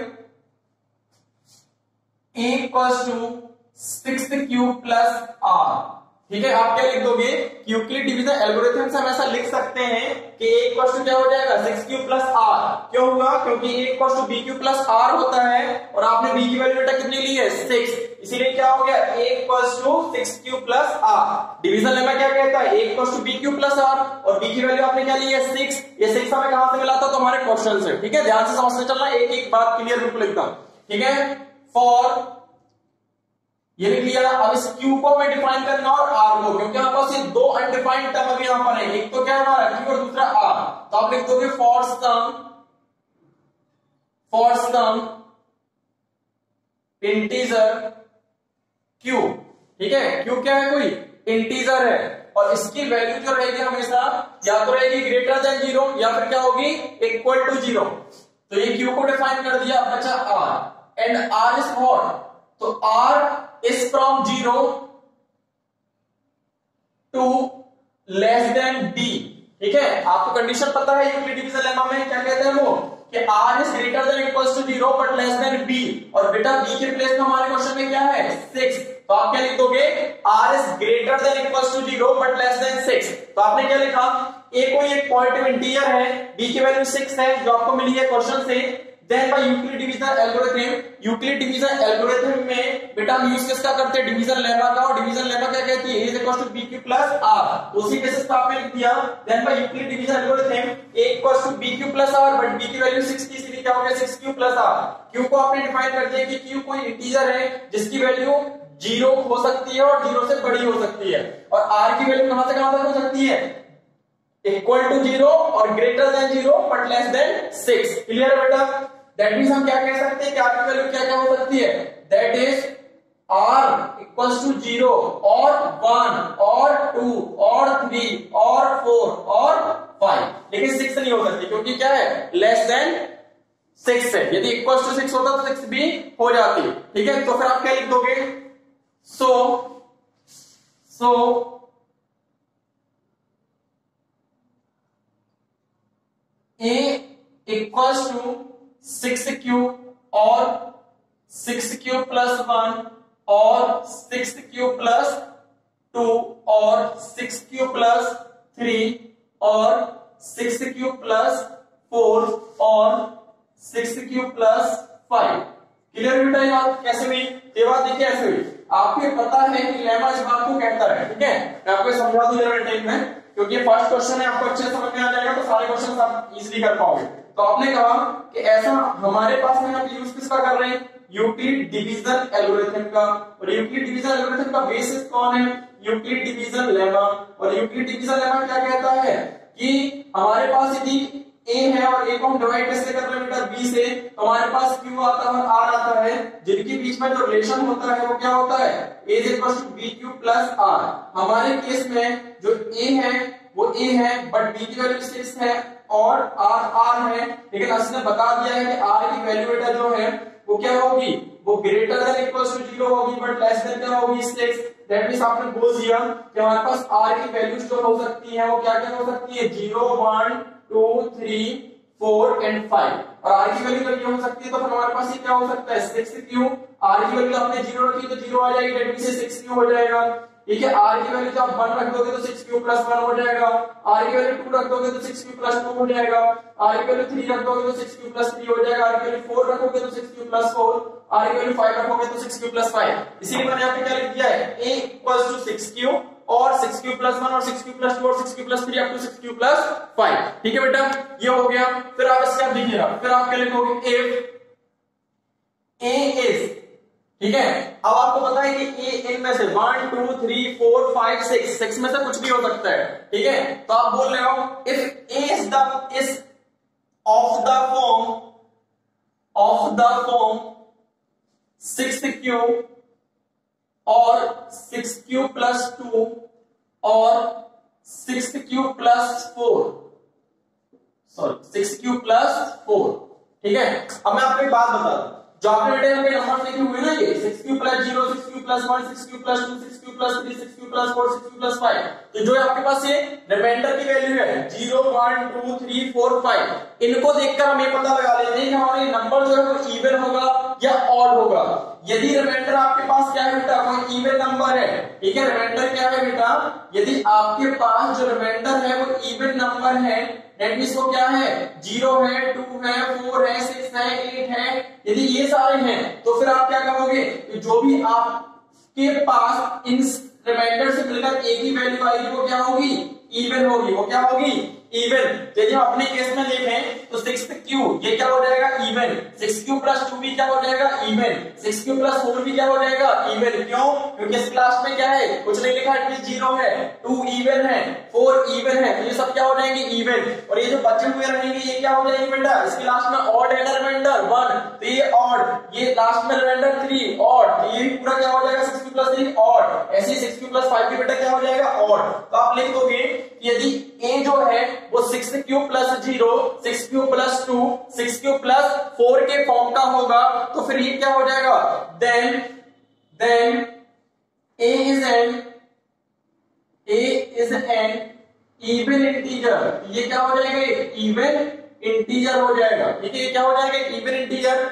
a equals to 6q + r। ठीक है, आप क्या लिख दोगे, यूक्लिड डिवीजन एल्गोरिथम से हम ऐसा लिख सकते हैं कि a इक्वल टू क्या हो जाएगा 6q + r। क्यों होगा, क्योंकि a equal to bq + r होता है और आपने b की वैल्यू बेटा कितनी ली है 6, इसीलिए क्या हो गया a equal to 6q + r। Division lemma क्या कहता है, a equal to bq + r और b की वैल्यू आपने क्या ली है 6, ये 6 हमें कहां से मिला था, तो हमारे क्वेश्चन से। ठीक है, ध्यान से समझते चलना, एक एक बात क्लियर बिल्कुल एकदम। ठीक है, फॉर ये लिख लिया। अब इस q को मैं डिफाइन करना और r को, क्योंकि हमारे पास ये दो अनडिफाइंड टर्म अभी यहां पर है, एक तो क्या है हमारा q और दूसरा r। तो आप लिख दोगे फॉर सम इंटीजर q। ठीक है, q क्या है, कोई इंटीजर है और इसकी वैल्यू जो रहेगी हमेशा या तो रहेगी >0 या फिर क्या होगी इक्वल टू 0। तो ये q को डिफाइन कर दिया, बचा r and r is what, तो r is from 0 to less than d। ठीक है, आपको कंडीशन पता है यूक्लिड डिवीजन लेमा में क्या कहते हैं वो, कि r is greater than equals to 0 but less than b, और बेटा b के प्लेस में हमारे क्वेश्चन में क्या है 6, तो आप क्या लिख दोगे r is greater than equals to 0 but less than 6। तो आपने क्या लिखा, a कोई एक पॉजिटिव इंटीजर है, b की वैल्यू 6 है जो आपको मिली है क्वेश्चन से, then by Euclid division algorithm, Euclid division algorithm में बेटा हम यूज किसका करते हैं, डिवीजन लेमा का, और डिवीजन लेमा क्या कहती है, a equal to bq + r। उसी बेसिस पे आपने लिख दिया, then by Euclid division algorithm a equal to bq + r, but b की वैल्यू 6 थी, इसलिए क्या हो गया 6q + r। q को आपने डिफाइन कर दिया कि q कोई इंटीजर है जिसकी वैल्यू 0 हो सकती है और 0 से बड़ी हो सकती है, और r की वैल्यू कहां से कहां तक हो सकती है, इक्वल टू 0 और greater than 0 but less than 6। Clear है बेटा, दैट मींस हम क्या कह सकते हैं कि r की वैल्यू क्या क्या हो सकती है, that is r equals to 0 और 1 और 2 और 3 और 4 और 5, लेकिन 6 नहीं हो सकती क्योंकि क्या है लेस देन 6 है। यदि इक्वल्स टू 6 होता तो 6 भी हो जाती। ठीक है, तो फिर आप क्या लिख दोगे, सो a इक्वल्स टू 6q और 6q + 1 और 6q + 2 और 6q + 3 और 6q + 4 और 6q + 5। क्लियर बेटा, ये बात कैसे हुई, ये बात देखिए ऐसे हुई। आपको पता है कि लेमा इस बात को कहता है। ठीक है, मैं आपको समझा दूं जरा टाइम में, क्योंकि फर्स्ट क्वेश्चन है, आपको अच्छे समझ में आ जाएगा तो सारे क्वेश्चन आप इजीली कर पाओगे। तो आपने कहा कि ऐसा हमारे पास में हम यूज किसका कर रहे हैं, यूक्लिड डिवीजन एल्गोरिथम का, और यूक्लिड डिवीजन एल्गोरिथम का बेसिस कौन है, यूक्लिड डिवीजन लेमा। और यूक्लिड डिवीजन लेमा क्या कहता है कि हमारे पास यदि a है और a को हम डिवाइड कैसे कर रहे हैं बेटा b से, तो हमारे पास q आता है और r आता है, जिनके बीच में जो रिलेशन होता है वो क्या होता है, a = bq + r। हमारे केस में जो a है वो a है बट b की वैल्यू 6 है और r है, लेकिन उसने बता दिया है कि r की वैल्यू बेटा जो है वो क्या होगी, वो ग्रेटर देन इक्वल टू 0 होगी बट लेस देन क्या होगी 6। दैट मींस आपने बोल दिया कि हमारे पास r की वैल्यूज जो हो सकती है वो क्या क्या हो सकती है, 0 1 2 3 4 एंड 5, और r की वैल्यू जब ये हो सकती है तो फिर हमारे पास ये क्या हो सकता है 6q। r की वैल्यू आपने 0 रखी तो 0 आ जाएगी, दैट मींस 6q हो जाएगा। ठीक है, r की वैल्यू जब 1 रख दोगे तो 6q + 1 हो जाएगा, r की वैल्यू 2 रख दोगे तो 6q + 2 हो जाएगा, r की वैल्यू 3 रख दोगे तो 6q + 3 हो जाएगा, r की वैल्यू 4 रखोगे तो 6q + 4, r की वैल्यू 5 रखोगे तो 6q + 5। इसीलिए मैंने यहां पे क्या लिख दिया है, a = 6q और 6q+1 और 6q+2 और 6q+3 अप टू 6q+5। ठीक है बेटा, ये हो गया। फिर आप इसका देखिएगा, फिर आप क्या लिखोगे, इफ a इज, ठीक है, अब आपको पता है कि a इनमें से 1 2 3 4 5 6 में से कुछ भी हो सकता है। ठीक है, तो आप बोल रहे हो if a is of the form 6q और 6q+2 और 6q+4, सॉरी 6q+4। ठीक है, अब मैं आपको एक बात बता दूं, जो आपने बेटे यहाँ पे नंबर लिखे हुए ना, ये 6q+0 6q+1 6q+2 6q+3 6q+4 6q+5, तो जो आपके पास ये रिमाइंडर की वैल्यू है 0 1 2 3 4 5, इनको देखकर हम ये पता लगा लेते हैं कि हमारा ये नंबर जो है वो इवन होगा या ऑड होगा। यदि रिमाइंडर आपके पास क्या है बेटा, कोई इवन नंबर है, ठीक है, रिमाइंडर क्या है बेटा, यदि आपके पास जो रिमाइंडर है वो इवन नंबर है, दैट मींस वो क्या है, 0 है 2 है 4 है 6 है 8 है, यदि ये सारे हैं तो फिर आप क्या करोगे, तो जो भी आपके पास इन रिमाइंडर से मिलकर एक ही वैल्यू आएगी वो क्या होगी, इवन होगी। वो क्या होगी, इवन। यदि हम अपने केस में देखें तो 6q ये क्या हो जाएगा, इवन। 6q+2 भी क्या हो जाएगा, इवन। 6q+4 भी क्या हो जाएगा, इवन। क्यों, क्योंकि इस क्लास में क्या है, कुछ नहीं लिखा है, 0 है, 2 इवन है, 4 इवन है, तो ये सब क्या हो जाएंगे, इवन। और ये जो बचे हुए रहेंगे ये क्या हो जाएंगे बेटा, इसके लास्ट में ऑड है ना रिमाइंडर 1, तो ये ऑड, ये लास्ट में रिमाइंडर 3 ऑड, तो ये भी पूरा क्या हो जाएगा 6q+3 ऑड। ऐसे 6q+5 भी बेटा क्या हो जाएगा, ऑड। तो आप लिख दोगे कि यदि a जो है वो 6q+0 6q+2 6q+4 के फॉर्म का होगा तो फिर ये क्या हो जाएगा, then a is an even integer। ये क्या हो जाएगा, इवन इंटीजर हो जाएगा। ठीक है, ये क्या हो जाएगा, इवन इंटीजर।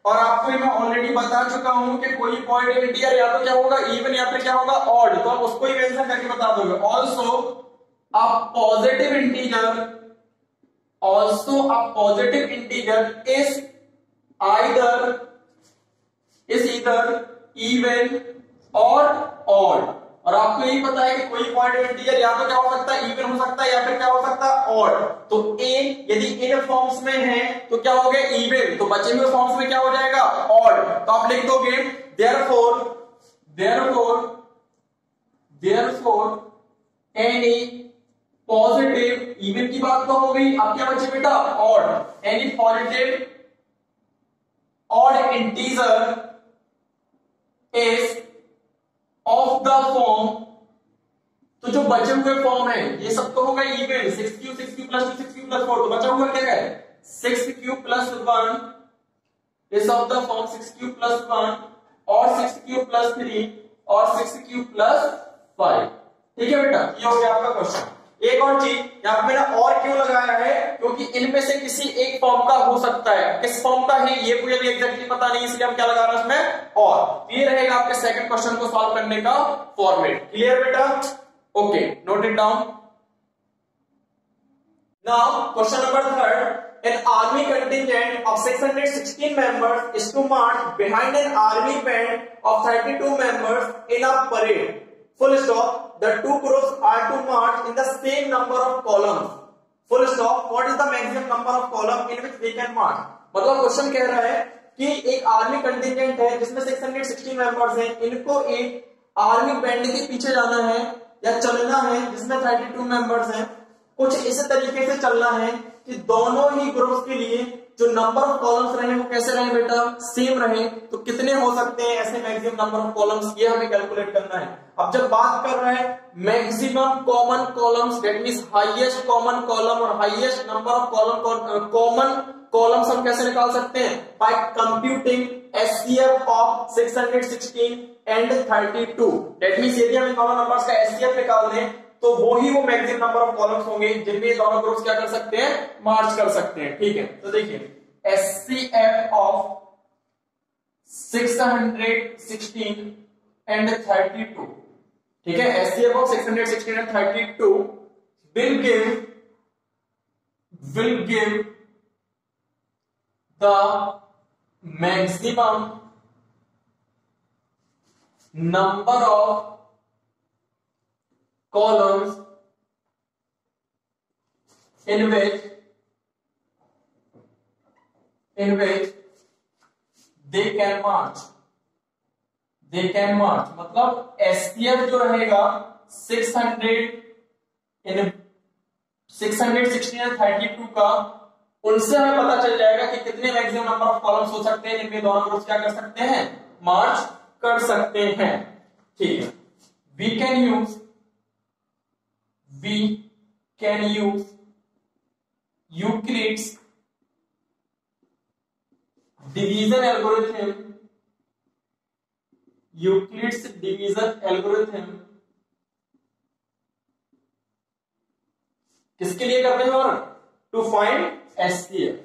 और आपको मैं ऑलरेडी बता चुका हूं कि कोई पॉइंट इंटीजर या तो क्या होगा, इवन या फिर क्या होगा, ऑड, तो आप उसको ही मेंशन करके बता दोगे। Also a positive integer is either even or odd। और आपको यही पता है कि कोई पॉइंट इंटीजर या तो क्या हो सकता है, इवन हो सकता है या फिर क्या हो सकता है, ऑड। तो a यदि इन फॉर्म्स में है तो क्या हो गया, इवन, तो बचे हुए फॉर्म्स में क्या हो जाएगा, ऑड। तो आप लिख दोगे therefore any पॉजिटिव, इवन की बात तो हो गई, अब क्या बचे बेटा, odd. Any positive odd integer is of the form, तो जो बचे हुए फॉर्म है ये सब तो होगा इवन, 6q 6q+2 6q+4, तो बचा हुआ क्या है, 6q+1 is of the form 6q+1 और 6q+3 और 6q+5। ठीक है बेटा, ये हो गया आपका क्वेश्चन। एक और चीज यहां पे मैंने और क्यों लगाया है, क्योंकि इनमें से किसी एक फॉर्म का हो सकता है, किस फॉर्म का है ये कोई अभी एग्जैक्टली पता नहीं, इसलिए हम क्या लगा रहे हैं इसमें, और ये रहेगा आपके सेकंड क्वेश्चन को सॉल्व करने का फॉर्मेट। क्लियर बेटा, okay, note it down. Now question number 3, an army contingent of 616 members is to march behind an army band of 32 members in a parade, full stop। The two groups are to march in the same number of columns, full stop। What is the maximum number of columns in which they can march? मतलब क्वेश्चन कह रहा है कि एक आर्मी कंटिजेंट है जिसमें 616 मेंबर्स हैं, इनको एक आर्मी बैंड के पीछे जाना है या चलना है जिसमें 32 मेंबर्स हैं। कुछ इस तरीके से चलना है कि दोनों ही ग्रुप्स के लिए जो नंबर ऑफ कॉलम्स रहे वो कैसे रहे बेटा, सेम रहे। तो कितने हो सकते हैं ऐसे मैक्सिमम नंबर ऑफ कॉलम्स, ये हमें कैलकुलेट करना है। अब जब बात कर रहे हैं maximum common columns, that means highest common column और highest number of common columns हम कैसे निकाल सकते हैं, by computing HCF of 616 and 32। That means यदि हम दोनों नंबर्स का एचसीएफ निकाल दें तो वो ही वो मैक्सिमम नंबर ऑफ कॉलम्स होंगे जिनमें दोनों ग्रुप्स क्या कर सकते हैं, मार्च कर सकते हैं। ठीक है, तो देखिए एचसीएफ ऑफ 616 एंड 32, ठीक है, HCF of 616 and 32 will give the maximum number of columns in which they can march मतलब SCF जो रहेगा 616 का, उनसे हमें पता चल जाएगा कि कितने मैक्सिमम नंबर ऑफ कॉलम्स हो सकते हैं जिनमें दोनों ग्रुप्स क्या कर सकते हैं, मार्च कर सकते हैं। ठीक है, we can use Euclid's division algorithm किसके लिए करते हैं, और टू फाइंड HCF,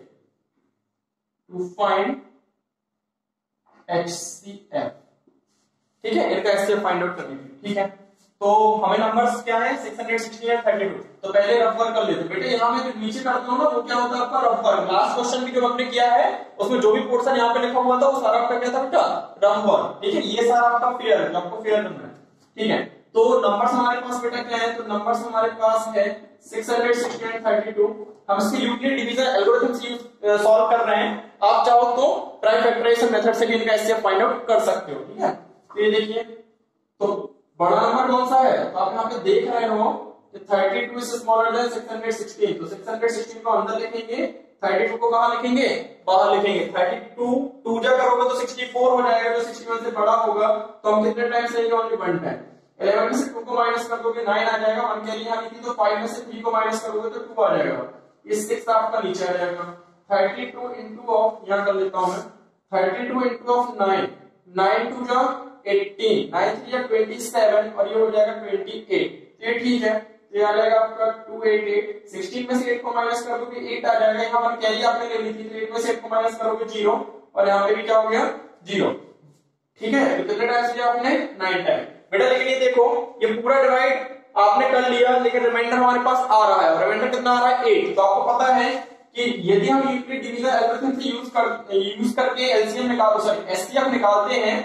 ठीक है, इनका HCF फाइंड आउट करने के लिए। ठीक है, तो हमें नंबर्स क्या है 616 और 32। तो पहले रफ वर्क कर लेते बेटे, यहाँ में जो नीचे करता हूँ ना वो क्या होता है आपका रफ वर्क। लास्ट क्वेश्चन भी जो हमने किया है उसमें जो भी पोर्शन यहाँ पे लिखा हुआ था वो सारा आपका क्या था बेटा, रफ वर्क। ठीक है, ये सारा आपका फेयर है, आपको फेयर करना है। ठीक है, तो नंबर्स हमारे पास बेटा क्या है, तो नंबर्स हमारे पास है 616 और 32। हम इसके यूक्लिड डिवीजन एल्गोरिथम से सॉल्व कर रहे हैं। आप चाहो तो प्राइम फैक्टराइजेशन मेथड से भी इनका HCF फाइंड आउट कर सकते हो। ठीक है, तो ये देखिए, तो बड़ा नंबर कौन सा है, तो आप यहाँ पे देख रहे हो कि 32 इज स्मॉलर देन 616। तो 616 को अंदर लिखेंगे, 32 को कहां लिखेंगे, बाहर लिखेंगे। 32 2 जा करोगे तो 64 हो जाएगा, जो 61 से बड़ा होगा। तो हम कितने टाइम्स लेंगे, ओनली 1 टाइम। 11 में से 2 को माइनस कर दोगे 9 आ जाएगा, 1 कैरी यहाँ थी, तो 5 में से 3 को माइनस करोगे तो 2 आ जाएगा। ये 6 आपका नीचे आ जाएगा। 32 इंटू ऑफ, यहाँ कर लेता हूं मैं, 32 इंटू ऑफ 9, 9 2 जा 18, 9 3 जा 27 और ये हो जाएगा 28। ये ठीक है, तो ये आ जाएगा आपका 288। 16 में से 8 को माइनस कर दोगे 8 आ जाएगा। यहाँ पर कैरी आपने ले ली थी, तो 8 में से 8 को माइनस करोगे 0 और यहाँ पे भी क्या हो गया 0। ठीक है, तो कितने टाइम्स किया आपने, 9 टाइम बेटा। लेकिन ये देखो, ये पूरा डिवाइड आपने कर लिया, लेकिन रिमाइंडर हमारे पास आ रहा है। रिमाइंडर कितना आ रहा है, 8। तो आपको पता है कि यदि हम यूक्लिड डिवीजन एल्गोरिथम से यूज करके एलसीएम एचसीएफ निकालते हैं,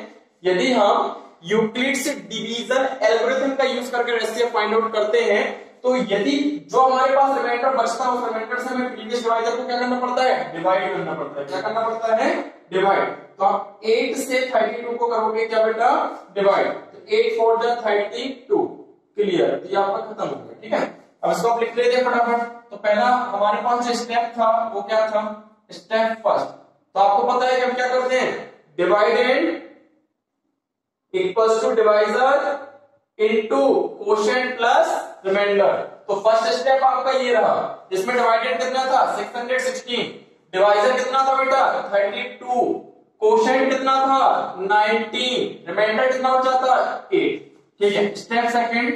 यदि हम यूक्लिड से डिवीजन एल्गोरिथम का यूज करके एचसीएफ फाइंड आउट करते हैं, तो यदि जो हमारे पास रिमाइंडर बचता है उस रिमाइंडर से हमें प्रीवियस डिवाइजर को क्या करना पड़ता है, डिवाइड करना पड़ता है। क्या करना पड़ता है, डिवाइड। तो आप 8 से 32 को करोगे क्या बेटा, डिवाइड। तो 8 4 जा 32, क्लियर। तो ये आपका खत्म हो गया। ठीक है, अब इसको आप लिख लेते हैं फटाफट। तो पहला हमारे पास जो स्टेप था वो क्या था, स्टेप फर्स्ट। तो आपको पता है कि हम क्या करते हैं, dividend equals to divisor into quotient plus reminder. तो फर्स्ट स्टेप आपका ये रहा, जिसमें डिवाइडेंड कितना था 616, डिवाइजर कितना था बेटा 32, क्वोशिएंट कितना था 19, रिमाइंडर कितना बचा था 8। ठीक है, स्टेप सेकंड।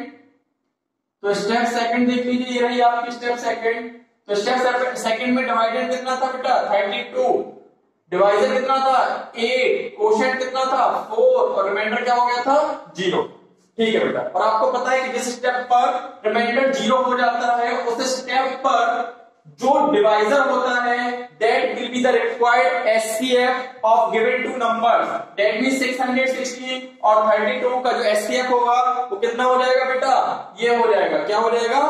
तो स्टेप सेकंड देख लीजिए, ये रही आपकी स्टेप सेकंड। तो स्टेप सेकंड में डिवाइडेंड कितना था बेटा 32, डिवाइजर कितना था 8, क्वोशिएंट कितना था 4 और रिमाइंडर क्या हो गया था 0। ठीक है बेटा, और आपको पता है कि जिस स्टेप पर रिमाइंडर 0 हो जाता है उस स्टेप पर जो डिवाइजर होता है that will be the required HCF of given two numbers. That means 616 और 32 का जो एचसीएफ होगा वो कितना हो जाएगा बेटा, ये हो जाएगा, क्या हो जाएगा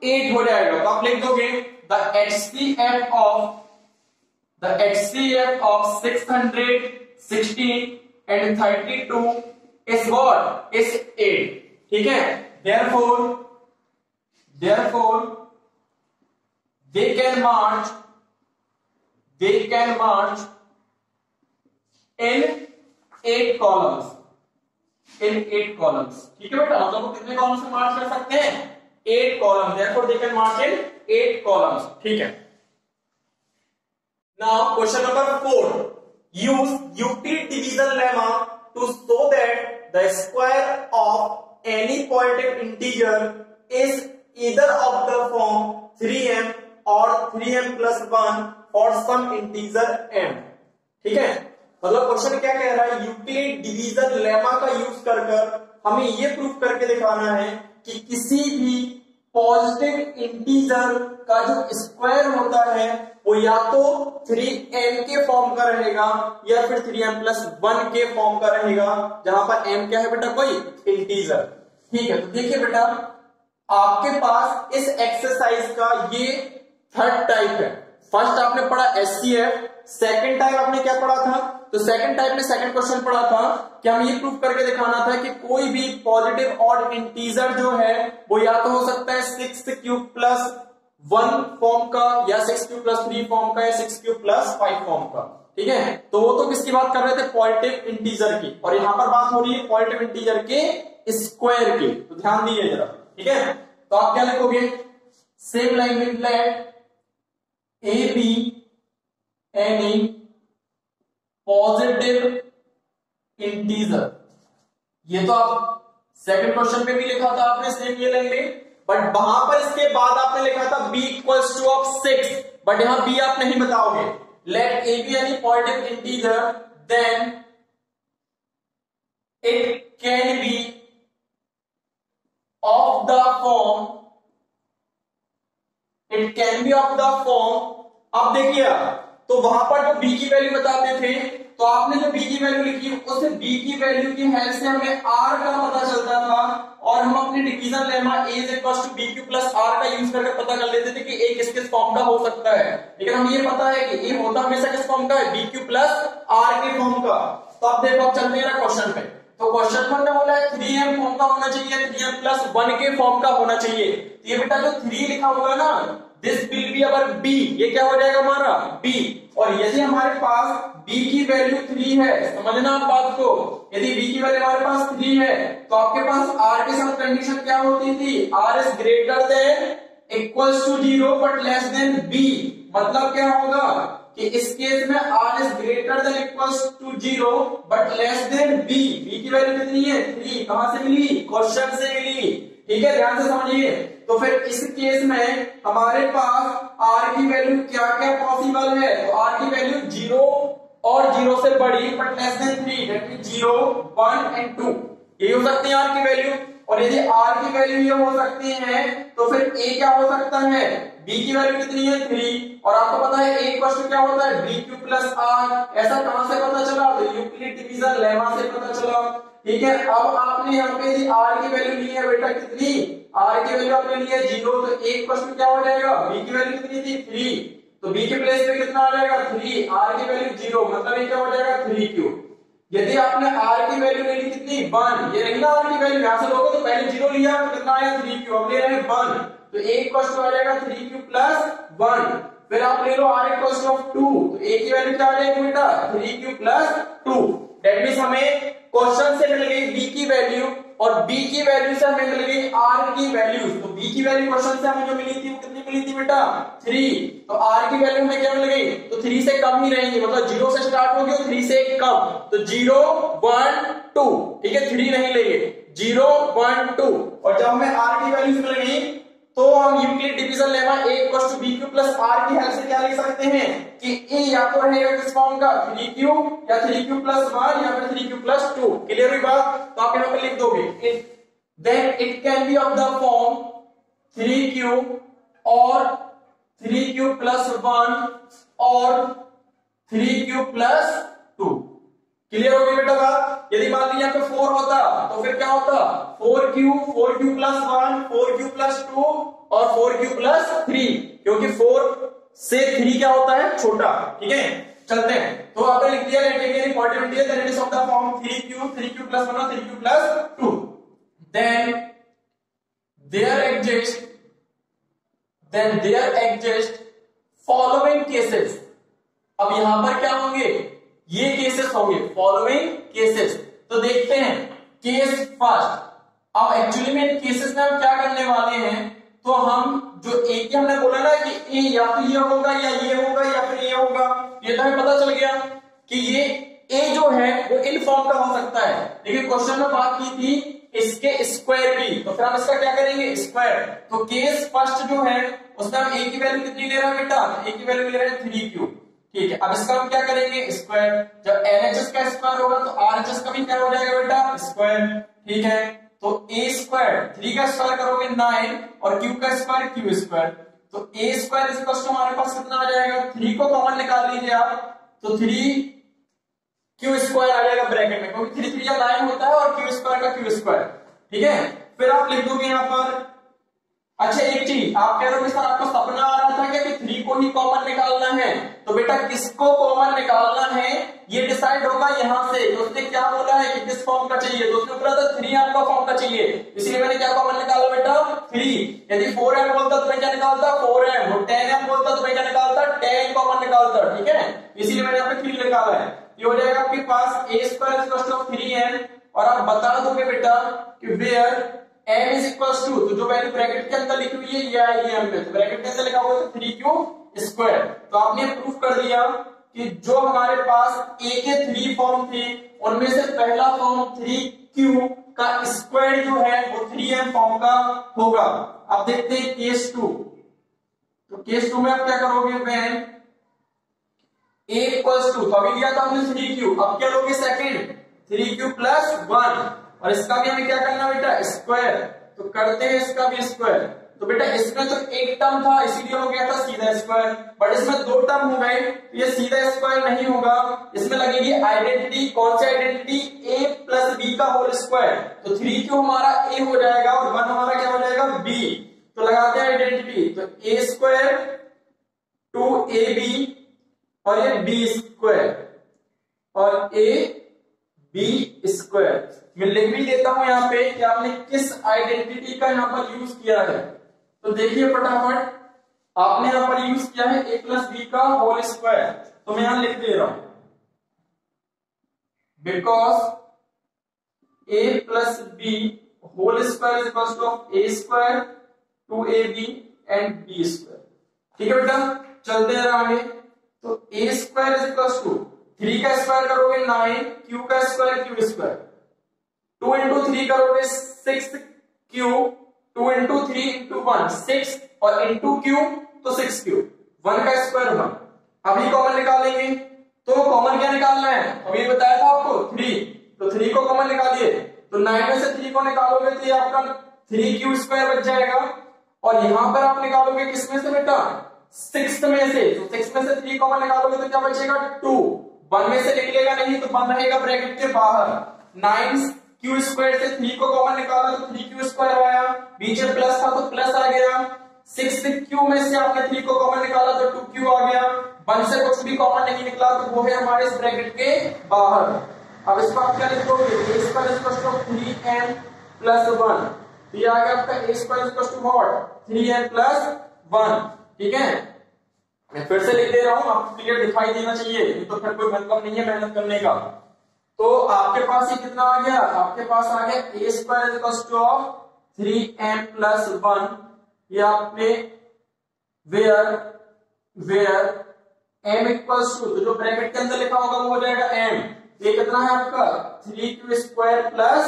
8 हो जाएगा। तो आप लिख दोगे the HCF of 616 and 32 is what, is 8। ठीक है, therefore they can march in 8 columns, ठीक है बेटा, मतलब वो कितने कॉलम्स में मार्च कर सकते हैं, 8 columns। therefore they can march in 8 columns। ठीक है, now question number 4, use Euclid division lemma to show that the square of any positive integer is either of the form 3m or 3m plus 1 for some integer m। ठीक है, मतलब क्वेश्चन क्या कह रहा है, यूक्लिड डिवीजन लेमा का यूज कर हमें ये प्रूफ करके दिखाना है कि किसी भी पॉजिटिव इंटीजर का जो स्क्वायर होता है वो या तो 3m के फॉर्म का रहेगा या फिर 3m plus 1 के फॉर्म का रहेगा, जहां पर m क्या है बेटा, कोई इंटीजर। ठीक है, तो देखिए बेटा, आपके पास इस एक्सरसाइज का ये थर्ड टाइप है। फर्स्ट आपने पढ़ा एचसीएफ, सेकंड टाइप आपने क्या पढ़ा था? तो सेकंड टाइप में सेकंड क्वेश्चन पढ़ा था कि हम ये प्रूव करके दिखाना था कि कोई भी पॉजिटिव ऑड इंटीजर जो है वो या तो हो सकता है 6³ + 1 फॉर्म का, या 6³ + 3 फॉर्म का, या 6³ + 5 फॉर्म का। ठीक है, तो वो तो किसकी बात कर रहे थे? पॉजिटिव इंटीजर की, और यहां पर बात हो रही है पॉजिटिव इंटीजर के स्क्वायर की। तो ध्यान दीजिए जरा। ठीक है, तो आप क्या लिखोगे? सेम लाइन में let a b any positive integer. ये तो आप सेकंड क्वेश्चन पे भी लिखा था आपने सेम ये लाइन में, बट वहां पर इसके बाद आपने लिखा था b = 6, बट यहां b आप नहीं बताओगे। लेट a be any positive integer, then it can be of the form, it can be of the form। अब देखिए, तो वहां पर जो b की वैल्यू बताते थे, तो आपने जो b की वैल्यू लिखी उस b की वैल्यू की हेल्प से हमें r का पता चलता था, और हम अपने division lemma a = bq + r का यूज करके पता कर लेते थे कि a किस फॉर्म का हो सकता है। लेकिन हमें ये पता है कि a होता हमेशा किस फॉर्म का है? bq + r के फॉर्म का। तो अब देखो, अब चलते हैं क्वेश्चन पे। तो क्वेश्चन 1 में बोला है 3m फॉर्म का होना चाहिए, 3m + 1 के फॉर्म का होना चाहिए। तो ये बेटा जो 3 लिखा हुआ है ना, this will be our b, ये क्या हो जाएगा हमारा b। और यदि हमारे पास b की वैल्यू 3 है, समझना आप बात को, यदि b की वैल्यू हमारे पास 3 है, तो आपके पास r के साथ कंडीशन क्या होती थी? r is greater than equals to 0 but less than b। मतलब क्या होगा कि इस केस में r is greater than equals to 0 but less than b। b की वैल्यू कितनी है? 3। कहां से मिली? क्वेश्चन से मिली। ठीक है, ध्यान से समझिए। तो फिर इस केस में हमारे पास r की वैल्यू क्या क्या पॉसिबल है? तो r की वैल्यू 0 और 0 से बड़ी but less than 3, that means 0, 1 and 2, ये हो सकती है r की वैल्यू। और यदि r की वैल्यू ये हो सकती है, तो फिर a क्या हो सकता है? b की वैल्यू कितनी है? 3। और आपको पता है a क्वेश्चन क्या होता है? bq + r। ऐसा कहां से पता चला? तो यूक्लिड डिवीजन लेमा से पता चला। ठीक है, अब आपने यहाँ पे यदि r की वैल्यू ली है बेटा कितनी? r की वैल्यू आपने ली है 0, तो एक क्वेश्चन क्या हो जाएगा? b की वैल्यू कितनी थी? 3, तो b के प्लेस पे कितना आ जाएगा? 3। r की वैल्यू 0, मतलब ये क्या हो जाएगा? 3q। यदि आपने r की वैल्यू ले ली कितनी? 1, ये रही ना r की वैल्यू, यहां से लोगे तो पहले 0 लिया तो कितना आया? 3q। अब ले रहे हैं 1, तो एक क्वेश्चन आ जाएगा 3q + 1। फिर आप ले लो r = 2, तो a की वैल्यू क्या आ जाएगी बेटा? 3q + 2। दैट मींस हमें क्वेश्चन से मिल गई b की वैल्यू, और b की वैल्यू से हमें मिल गई r की वैल्यू। तो b की वैल्यू क्वेश्चन से हमें जो मिली थी वो कितनी मिली थी बेटा? 3। तो r की वैल्यू हमें क्या मिल गई? तो 3 से कम ही रहेंगी, मतलब 0 से स्टार्ट होगी और 3 से कम। तो 0, 1, 2, ठीक है, 3 नहीं लेंगे, 0, 1, 2। और जब हमें r की वैल्यू मिल गई, तो हम Euclid division lemma a = bq + r की हेल्प से क्या लिख सकते हैं कि a या तो रहेगा किस फॉर्म का? 3q, या 3q + 1, या फिर 3q + 2। क्लियर हुई बात? तो आप यहां पर लिख दोगे then it can be of the form 3q और 3q + 1 और 3q + 2। क्लियर हो गई बेटा बात? यदि मान लीजिए यहाँ पे 4 होता तो फिर क्या होता? 4q, 4q + 1, 4q + 2 और 4q + 3, क्योंकि 4 से 3 क्या होता है? छोटा। ठीक है, चलते हैं। तो आपने लिख दिया of the form 3q, 3q + 1 और 3q + 2। then there exist following cases। अब यहां पर क्या होंगे? ये केसेस होंगे, फॉलोइंग केसेस। तो देखते हैं केस फर्स्ट। अब एक्चुअली में केसेस में हम क्या करने वाले हैं, तो हम जो ए की हमने बोला ना कि ए या तो ये होगा या ये होगा या फिर ये होगा, ये तो हमें पता चल गया कि ये ए जो है वो इन फॉर्म का हो सकता है। लेकिन क्वेश्चन में बात की थी इसके स्क्वायर की, तो फिर हम इसका क्या करेंगे? स्क्वायर। तो केस फर्स्ट जो है उसमें हम ए की वैल्यू कितनी ले रहे हैं बेटा? ए की वैल्यू ले रहे हैं 3q। ठीक है, अब इसका हम क्या करेंगे? स्क्वायर। जब LHS का स्क्वायर होगा तो RHS का भी क्या हो जाएगा बेटा? स्क्वायर। ठीक है, तो a², 3 का स्क्वायर करोगे 9 और q का स्क्वायर q²। तो a² हमारे पास कितना आ जाएगा? 3 को कॉमन निकाल लीजिए आप, तो 3q² आ जाएगा ब्रैकेट में, क्योंकि 3 3 9 होता है और q² का q²। ठीक है, फिर आप लिख दोगे यहां पर अच्छा एक चीज आप कह रहे हो सर आपको सपना आ रहा था क्या कि 3 को ही कॉमन निकालना है, तो बेटा किसको कॉमन निकालना है ये डिसाइड होगा यहाँ से। तो उसने क्या बोला है कि किस फॉर्म का चाहिए, तो उसने बोला था 3 आपका फॉर्म का चाहिए, इसलिए मैंने क्या कॉमन निकाला बेटा 3। यदि 4m बोलता तो मैं क्या निकालता 4m, और 10m बोलता तो मैं क्या निकालता 10 कॉमन निकालता, ठीक है, इसीलिए मैंने यहाँ पे 3 निकाला है। ये हो जाएगा आपके पास a² 3m, और आप बता दोगे बेटा कि where m is equal to, तो जो वैल्यू ब्रैकेट के अंदर लिखी हुई है ये आएगी m में, तो ब्रैकेट के अंदर लिखा हुआ है 3q²। तो आपने प्रूफ कर दिया कि जो हमारे पास a के 3 फॉर्म थे उनमें से पहला फॉर्म 3q का स्क्वायर जो है वो 3m फॉर्म का होगा। अब देखते हैं केस 2, तो केस 2 में आप क्या करोगे, व्हेन a इक्वल्स टू, तो अभी लिया था हमने 3q, अब क्या लोगे सेकंड 3q प्लस 1, और इसका भी हमें क्या करना बेटा स्क्वायर, तो करते हैं इसका भी स्क्वायर। तो बेटा इसमें तो एक टर्म था इसीलिए हो गया था सीधा स्क्वायर, बट इसमें 2 टर्म हो गए तो ये सीधा स्क्वायर नहीं होगा, इसमें लगेगी आइडेंटिटी। कौन सी आइडेंटिटी, a प्लस b का होल स्क्वायर, तो 3q हमारा a हो जाएगा और 1 हमारा क्या हो जाएगा b, तो लगाते हैं आइडेंटिटी, तो a² 2ab और ये b² और ab² मैं लिख भी देता हूं यहाँ पे कि आपने किस आइडेंटिटी का यहाँ पर यूज किया है। तो देखिए फटाफट, आपने यहाँ पर यूज किया है a प्लस बी का होल स्क्वायर, तो मैं यहां लिख दे रहा हूं because a plus b whole square is equal to a² 2ab and b²। ठीक है बेटा, चलते हैं आगे। तो a² इज इक्वल टू 3 का स्क्वायर करोगे 9, q का स्क्वायर q², 2 इंटू 3 करोगे 6q, 2 इंटू 3 इंटू 1 6, और इंटू q तो 6q, 1 का स्क्वायर 1। अभी कॉमन निकालेंगे, तो कॉमन क्या निकालना है, अभी बताया था आपको 3, तो 3 को कॉमन निकालिए, तो 9 में से 3 को निकालोगे तो ये आपका 3q² बच जाएगा, और यहां पर आप निकालोगे किसमें से बेटा 6 में से, तो 6 में से 3 कॉमन निकालोगे तो क्या बचेगा 2, 1 में से निकलेगा नहीं तो 1 रहेगा ब्रैकेट के बाहर। 9q² से 3 को कॉमन निकाला तो 3q² आया, बीच में प्लस था तो प्लस आ गया, 6q में से आपने 3 को कॉमन निकाला तो 2q आ गया, 1 से कुछ भी कॉमन नहीं निकला तो वो है हमारे इस ब्रैकेट के बाहर। अब इसको आप क्या लिखोगे, a² 3m प्लस 1, तो ये आ गया आपका a² 3m प्लस 1। ठीक है, मैं फिर से लिख दे रहा हूं, आपको क्लियर दिखाई देना चाहिए, तो फिर कोई मतलब नहीं है मेहनत करने का। तो आपके पास ये कितना आ गया, आपके पास आ गया a² 3m प्लस 1, ये आपने वेयर m इक्वल्स टू, तो जो ब्रैकेट के अंदर लिखा होगा वो हो जाएगा m, ये कितना है आपका 3q² प्लस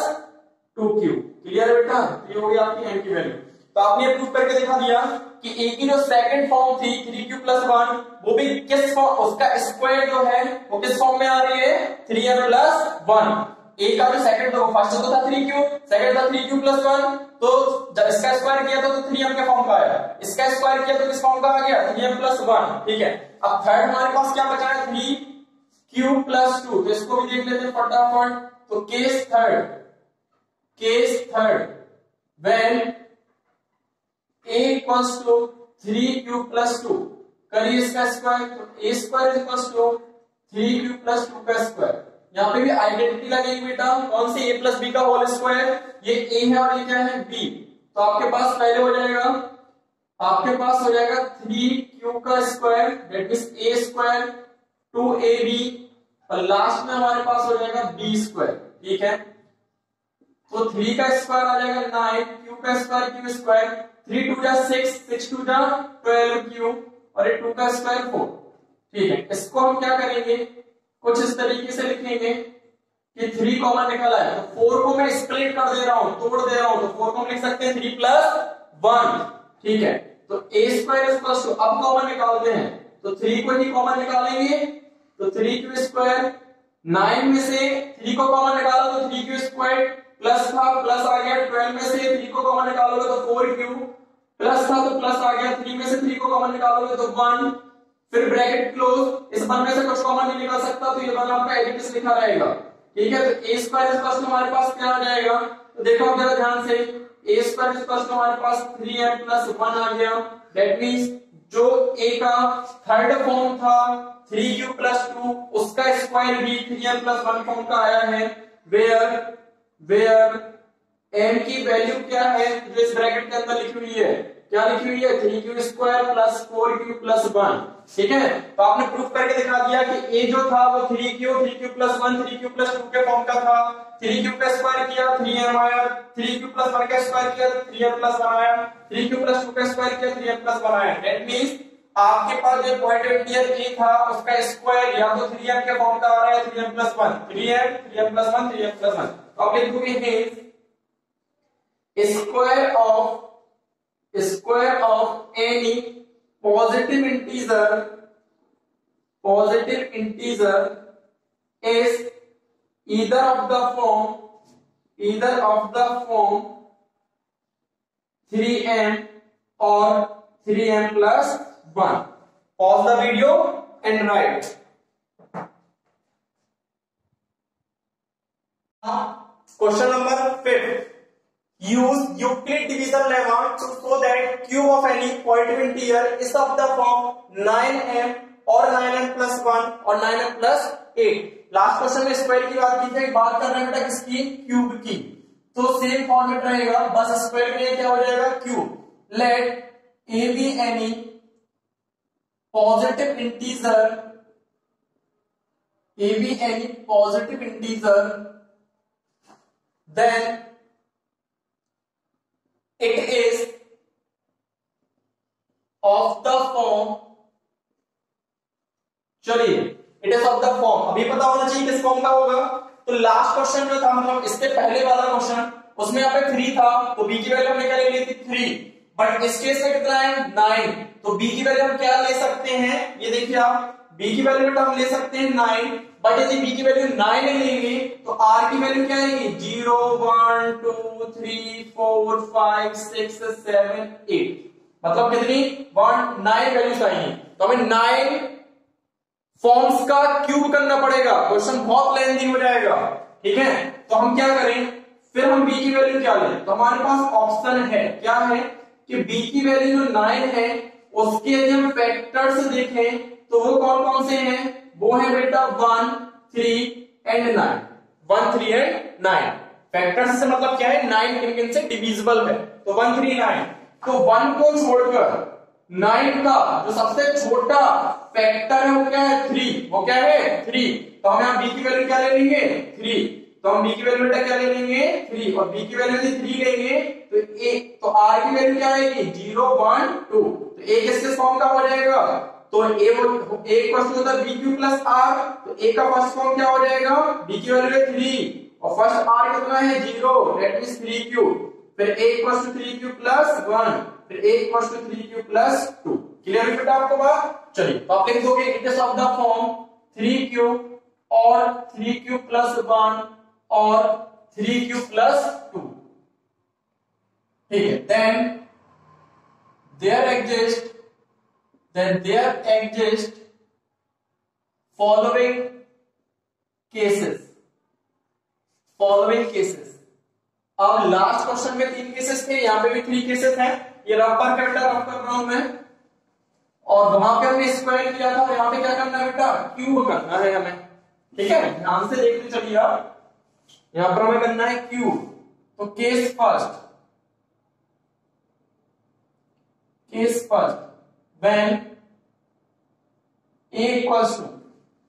2q। क्लियर बेटा, ये हो गई आपकी m की वैल्यू। तो आपने प्रूव करके दिखा दिया कि a की जो सेकंड फॉर्म थी 3q प्लस 1 वो भी किस फॉर्म, उसका स्क्वायर जो है वो किस फॉर्म में आ रही है 3m प्लस 1। a का जो सेकंड था, फर्स्ट तो था 3q, सेकंड था 3q प्लस 1, तो जब इसका स्क्वायर किया था तो 3m के फॉर्म का आया, इसका स्क्वायर किया तो किस फॉर्म का आ गया 3m प्लस 1। ठीक है, अब थर्ड हमारे पास क्या बचा है 3q प्लस 2, तो इसको भी देख लेते हैं फटाफट। तो case third when a equals to 3q plus 2, करिए इसका स्क्वायर, तो a² equals to 3q plus 2 का स्क्वायर। यहाँ पे भी आइडेंटिटी लगेगी बेटा, कौन सी a प्लस बी का होल स्क्वायर, ये a है और ये क्या है b, तो आपके पास पहले हो जाएगा, आपके पास हो जाएगा 3q का square that means a² 2ab, और लास्ट में हमारे पास हो जाएगा b²। ठीक है, तो 3 का स्क्वायर आ जाएगा 9, q का स्क्वायर q², 3 2 जा 6, 6 2 जा 12q, और ये 2 का स्क्वायर 4। ठीक है, इसको हम क्या करेंगे, कुछ इस तरीके से लिखेंगे कि 3 कॉमन निकला है, तो 4 को मैं स्प्लिट कर दे रहा हूं, तोड़ दे रहा हूं, तो 4 को हम लिख सकते हैं 3 प्लस 1। ठीक है, तो a² अब कॉमन निकालते हैं, तो 3 को ही कॉमन निकालेंगे, तो 3q², 9 में से 3 को कॉमन निकाला तो 3q² प्लस था प्लस आ गया, 12 में से 3 को कॉमन निकालोगे तो 4q, प्लस था तो प्लस आ गया, 3 में से 3 को कॉमन निकालोगे तो 1, फिर ब्रैकेट क्लोज, इस 1 में से कुछ कॉमन नहीं निकाल सकता तो ये 1 आपका एज इट इज लिखा रहेगा। ठीक है, तो a² हमारे पास क्या आ जाएगा, तो देखो आप जरा ध्यान से, ए स्क्वायर इक्वल टू हमारे पास 3m प्लस 1 आ गया। दैट मींस जो ए का थर्ड फॉर्म था 3q प्लस 2 उसका स्क्वायर भी 3m प्लस 1 फॉर्म का आया है। वेयर m की वैल्यू क्या है जो इस ब्रैकेट के अंदर लिखी हुई है, क्या लिखी हुई है 3q square plus 4q plus 1। ठीक है, तो आपने प्रूफ करके दिखा दिया कि a जो था वो 3q प्लस 1 3q प्लस 2 के फॉर्म का था। 3q का स्क्वायर किया 3m आया, 3q प्लस 1 का स्क्वायर किया 3m प्लस 1 आया, 3q प्लस 2 का स्क्वायर किया 3m प्लस 1 आया। दैट मींस आपके पास जो पॉइंट वेक्टर a था उसका स्क्वायर या तो 3m के फॉर्म का आ रहा है 3m plus 1 3m plus 1 3m plus 1। तो आप लिख दोगे है square of any positive integer is either of the form 3m or 3m plus 1. Pause the video and write. Question number 5. Use Euclid division lemma to show that cube of any positive integer is of the form 9m or 9m plus 1 or 9m plus 8. Last question में स्क्वायर की बात की थी, बात कर रहे हैं बेटा किसकी, क्यूब की। तो सेम फॉर्मेट रहेगा, बस स्क्वायर में क्या हो जाएगा cube. Let a b any positive integer then it is of the form, चलिए it is of the form, अभी पता होना चाहिए किस फॉर्म का होगा। तो लास्ट क्वेश्चन जो था मतलब इसके पहले वाला क्वेश्चन उसमें यहाँ पे 3 था तो b की वैल्यू हमने क्या ले ली थी 3, बट इस केस में कितना है 9। तो b की वैल्यू हम क्या ले सकते हैं, ये देखिए आप b की वैल्यू बेटा हम ले सकते हैं 9, बट यदि b की वैल्यू 9 लेंगे तो r की वैल्यू क्या आएगी 0 1 2 3 4 5 6 7 8, मतलब कितनी 9 वैल्यूज आएंगी। तो हमें 9 फॉर्म्स का क्यूब करना पड़ेगा, क्वेश्चन बहुत लेंथी हो जाएगा। ठीक है, तो हम क्या करें, फिर हम b की वैल्यू क्या लें, तो हमारे पास ऑप्शन है, क्या है कि b की वैल्यू जो 9 है उसके यदि हम फैक्टर्स देखें तो वो कौन कौन से हैं, वो है बेटा 1 3 एंड 9, 1 3 एंड 9। फैक्टर्स से मतलब क्या है 9 किन किन से डिविजिबल है, तो 1 3 9। तो 1 को छोड़कर 9 का जो सबसे छोटा फैक्टर है वो क्या है 3, वो क्या है 3। तो हम यहाँ b की वैल्यू क्या ले लेंगे 3, तो हम b की वैल्यू बेटा क्या ले लेंगे 3, और b की वैल्यू यदि 3 लेंगे तो r की वैल्यू क्या आएगी 0 1 2। तो a किस फॉर्म का हो जाएगा, तो a क्वेश्चन होता है bq प्लस r, तो a का फर्स्ट फॉर्म क्या हो जाएगा, b की वैल्यू है 3 और फर्स्ट r कितना है 0, दैट मींस 3q। फिर a equals to 3q plus 1, फिर a equals to 3q plus 2। Clear है बेटा आपको बात। चलिए तो आप लिख दोगे it is of the form 3q और 3q प्लस 1 और 3q प्लस 2। ठीक है, then there exist following cases। अब लास्ट क्वेश्चन में 3 केसेस थे, यहाँ पे भी 3 केसेस हैं। ये रफ कर रहा हूं मैं, और वहां पे हमने स्क्वायर किया था, और यहाँ पे क्या करना है बेटा क्यूब करना है हमें। ठीक है, ध्यान से देखते चलिए आप, यहाँ पर हमें करना है क्यूब। तो case first when a equals to,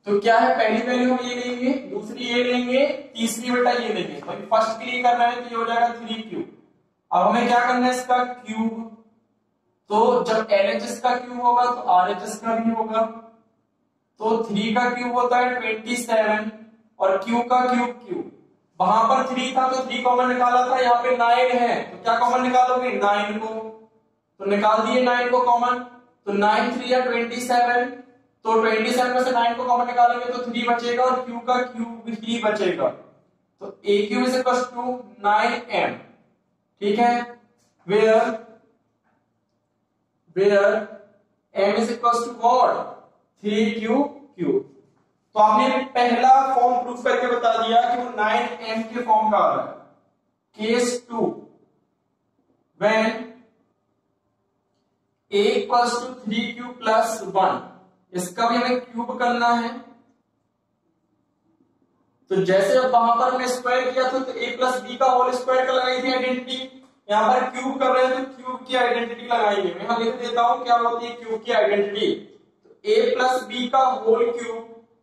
तो क्या है पहली वैल्यू हम ये लेंगे, दूसरी ये लेंगे, तीसरी बेटा ये लेंगे। तो फर्स्ट के लिए करना है तो ये हो जाएगा 3q। अब हमें क्या करना है इसका क्यूब, तो जब LHS का क्यूब होगा तो RHS का भी होगा। तो 3 का क्यूब होता है 27 और q का क्यूब वहां पर 3 था तो 3 कॉमन निकाला था, यहाँ पे 9 है तो क्या कॉमन निकालोगे 9 को, तो निकाल दिए 9 को कॉमन, तो 9 3 या 27, तो 27 में से 9 को कॉमन निकालेंगे तो 3 बचेगा और q का क्यूब ही बचेगा। तो aq is equal to 9m। ठीक है, where m is equal to what 3q। तो आपने पहला फॉर्म प्रूफ करके बता दिया कि वो 9m के फॉर्म का आ रहा है। Case 2 when a equals to 3q plus 1, इसका भी हमें क्यूब करना है। तो जैसे अब वहां पर हमने स्क्वायर किया था तो a प्लस बी का होल स्क्वायर का लगाई थी आइडेंटिटी, यहां पर क्यूब कर रहे हैं तो क्यूब की आइडेंटिटी लगाएंगे। मैं यहां लिख देता हूं क्या होती है क्यूब की आइडेंटिटी। तो a प्लस बी का whole cube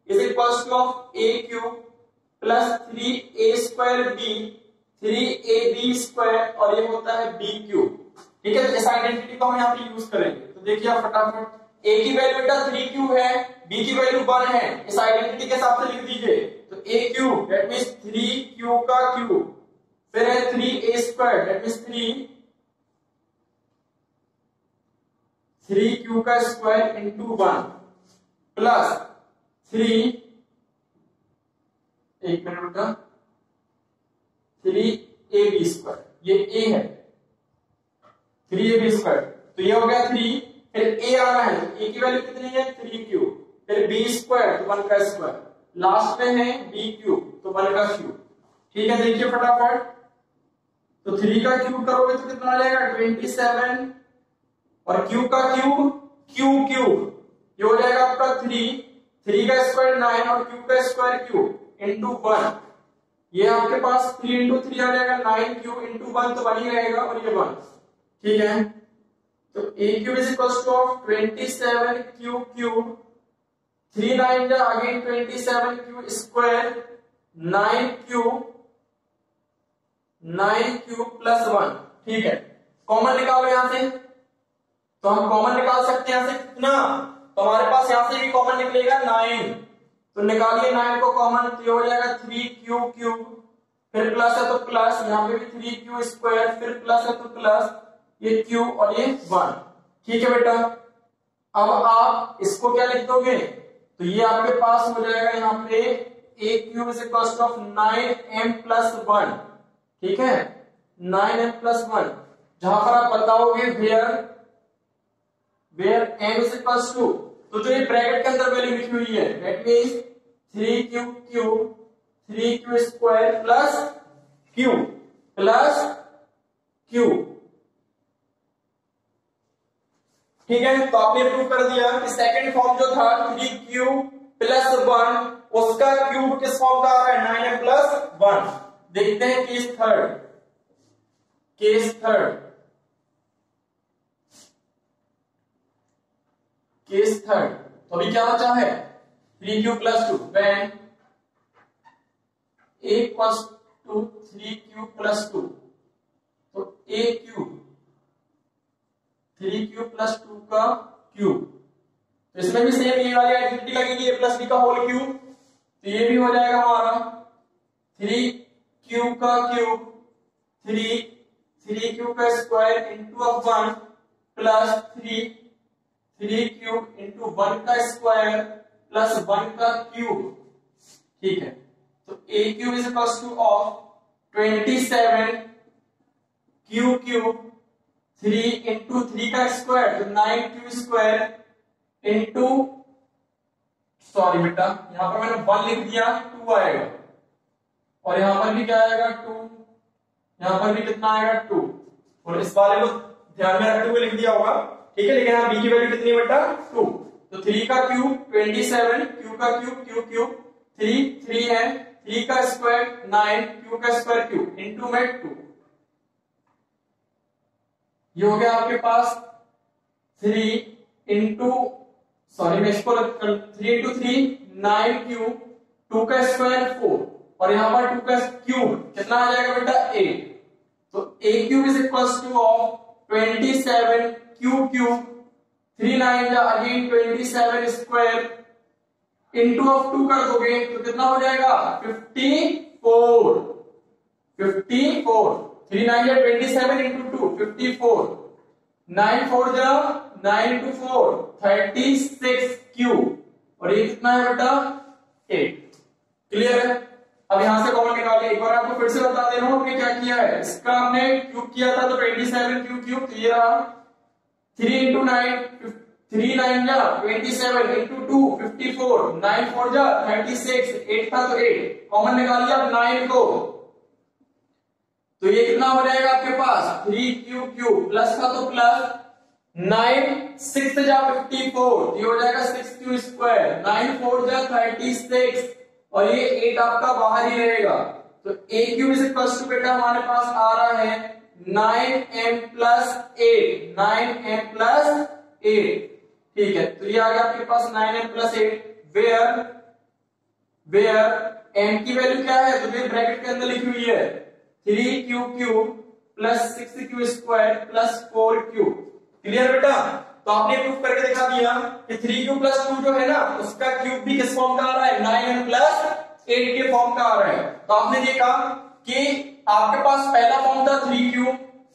is equals to of a cube plus 3a square b 3ab square और ये होता है b क्यूब। ठीक है, तो इस आइडेंटिटी को हम यहाँ पे यूज करेंगे। तो देखिए आप फटाफट, a की वैल्यू बेटा 3q है, b की वैल्यू 1 है, इस आइडेंटिटी के हिसाब से लिख दीजिए। तो a cube that means 3q का क्यूब, फिर है 3a square that means 3q का स्क्वायर इंटू 1 प्लस 3 एक मिनट का 3ab स्क्वायर, ये a है 3ab स्क्वायर, तो ये हो गया 3, फिर a आना है, a की वैल्यू कितनी है 3q, फिर b स्क्वायर तो 1 का स्क्वायर, लास्ट में है b क्यूब तो 1 का क्यूब। ठीक है, देखिए फटाफट, तो 3 का क्यूब करोगे तो कितना आ जाएगा 27 और क्यूब का क्यूब क्यूब क्यूब, ये हो जाएगा आपका 3 का स्क्वायर 9 और क्यूब का स्क्वायर क्यूब इंटू 1, ये आपके पास 3 इंटू 3 आ जाएगा 9 क्यूब इंटू 1 तो 1 ही रहेगा और ये 1। ठीक है, तो a cube is equals to of 27 cube cube 3 9 जा again 27 cube square 9 cube plus 1। ठीक है, कॉमन निकालो यहां से, तो हम कॉमन निकाल सकते हैं यहां से कितना, तो हमारे पास यहां से भी कॉमन निकलेगा 9, तो निकालिए 9 को कॉमन, तो ये हो जाएगा 3q क्यूब, फिर प्लस है तो प्लस, यहाँ पे भी 3q स्क्वायर, फिर प्लस है तो प्लस, ये q और ये 1। ठीक है बेटा, अब आप इसको क्या लिख दोगे, तो ये आपके पास हो जाएगा यहाँ पे a cube is equal to 9m plus 1। ठीक है, 9m प्लस 1, जहां पर आप बताओगे where m is equal to, तो जो ये ब्रैकेट के अंदर वैल्यू लिखी हुई है that means 3q cube 3q square plus q। ठीक है, तो आपने प्रूव कर दिया कि सेकंड फॉर्म जो था 3q प्लस 1 उसका क्यूब किस फॉर्म का आ रहा है 9m प्लस 1। देखते हैं केस थर्ड, तो अभी क्या बचा है 3q plus 2 when a equals to 3q plus 2, तो a क्यूब 3q प्लस 2 का क्यूब, तो इसमें भी सेम ये वाली आइडेंटिटी लगेगी a प्लस b का होल क्यूब, तो ये भी हो जाएगा हमारा 3q का क्यूब 3q का square into 1 plus 3q into 1 का स्क्वायर प्लस 1 का क्यूब। ठीक है, तो a cube is equal two of 27 q cube 3 into 3 का स्क्वायर तो 9q स्क्वायर इंटू, सॉरी बेटा यहां पर मैंने 1 लिख दिया 2 आएगा, और यहां पर भी क्या आएगा 2, यहां पर भी कितना आएगा 2, और इस वाले को ध्यान में रखते हुए लिख दिया होगा। ठीक है, लेकिन यहां b की वैल्यू कितनी बेटा 2, तो 3 का क्यूब 27 q का क्यूब 3 है, 3 का स्क्वायर 9 q का स्क्वायर क्यूब इंटू में 2, ये हो गया आपके पास 3 इंटू, सॉरी मैं इसको 3 इंटू 3 9 क्यूब 2 का स्क्वायर 4 और यहां पर 2 का क्यूब कितना आ जाएगा बेटा 8, तो a cube is equal two of 27 cube 3 9 जा अगेन 27 स्क्वायर इंटू ऑफ 2 कर दोगे तो कितना हो जाएगा 54 3 9 जा 27 इंटू 2 54 9 4 जा 9 इंटू 4 36 क्यूब और ये कितना है बेटा 8। क्लियर है, अब यहां से कॉमन निकालिए। एक बार आपको फिर से बता दे रहा हूं हमने क्या किया है, इसका हमने क्यूब किया था तो 27 क्यूब तो ये रहा 3 इंटू 9 3 9 जा 27 इंटू 2 54 9 4 जा 36 8 था तो 8 कॉमन निकालिए आप 9 को, तो ये कितना हो जाएगा आपके पास 3q क्यूब, प्लस का तो प्लस, 9 6 जा 54, ये हो जाएगा 6q स्क्वायर, 9 4 जा 36 और ये 8 आपका बाहर ही रहेगा। तो a cube is equal to बेटा हमारे पास आ रहा है 9m प्लस 8, 9m प्लस 8, ठीक है। तो ये आ गया आपके पास 9m प्लस 8, वेयर m की वैल्यू क्या है, तो ये ब्रैकेट के अंदर लिखी हुई है 3q cube plus 6q square plus 4q। Clear बेटा? तो आपने प्रूफ करके दिखा दिया कि 3q प्लस 2 जो है ना उसका क्यूब भी किस फॉर्म का आ रहा है, 9m प्लस 8 के फॉर्म का आ रहा है। तो आपने देखा कि आपके पास पहला फॉर्म था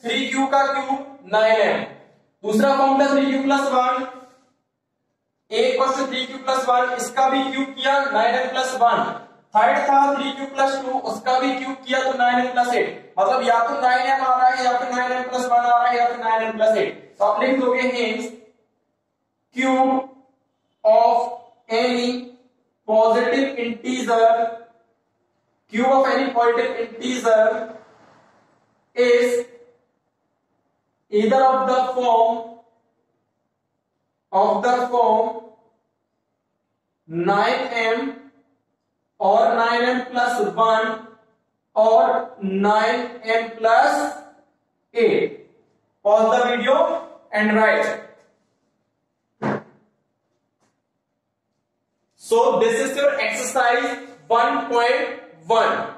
3q का क्यूब 9m, दूसरा फॉर्म था 3q प्लस 1, एक क्वेश्चन 3q प्लस 1, इसका भी क्यूब किया 9m प्लस 1, थर्ड था 3q प्लस 2, उसका भी क्यूब किया तो 9m प्लस 8, मतलब या तो 9m आ रहा है या फिर 9m प्लस 1 आ रहा है या फिर 9m प्लस 8। तो आप लिख दोगे hence cube of any positive integer, cube of any positive integer is either of the form 9m or 9m plus 1 or 9m plus 8. Pause the video and write. So this is your exercise 1.1.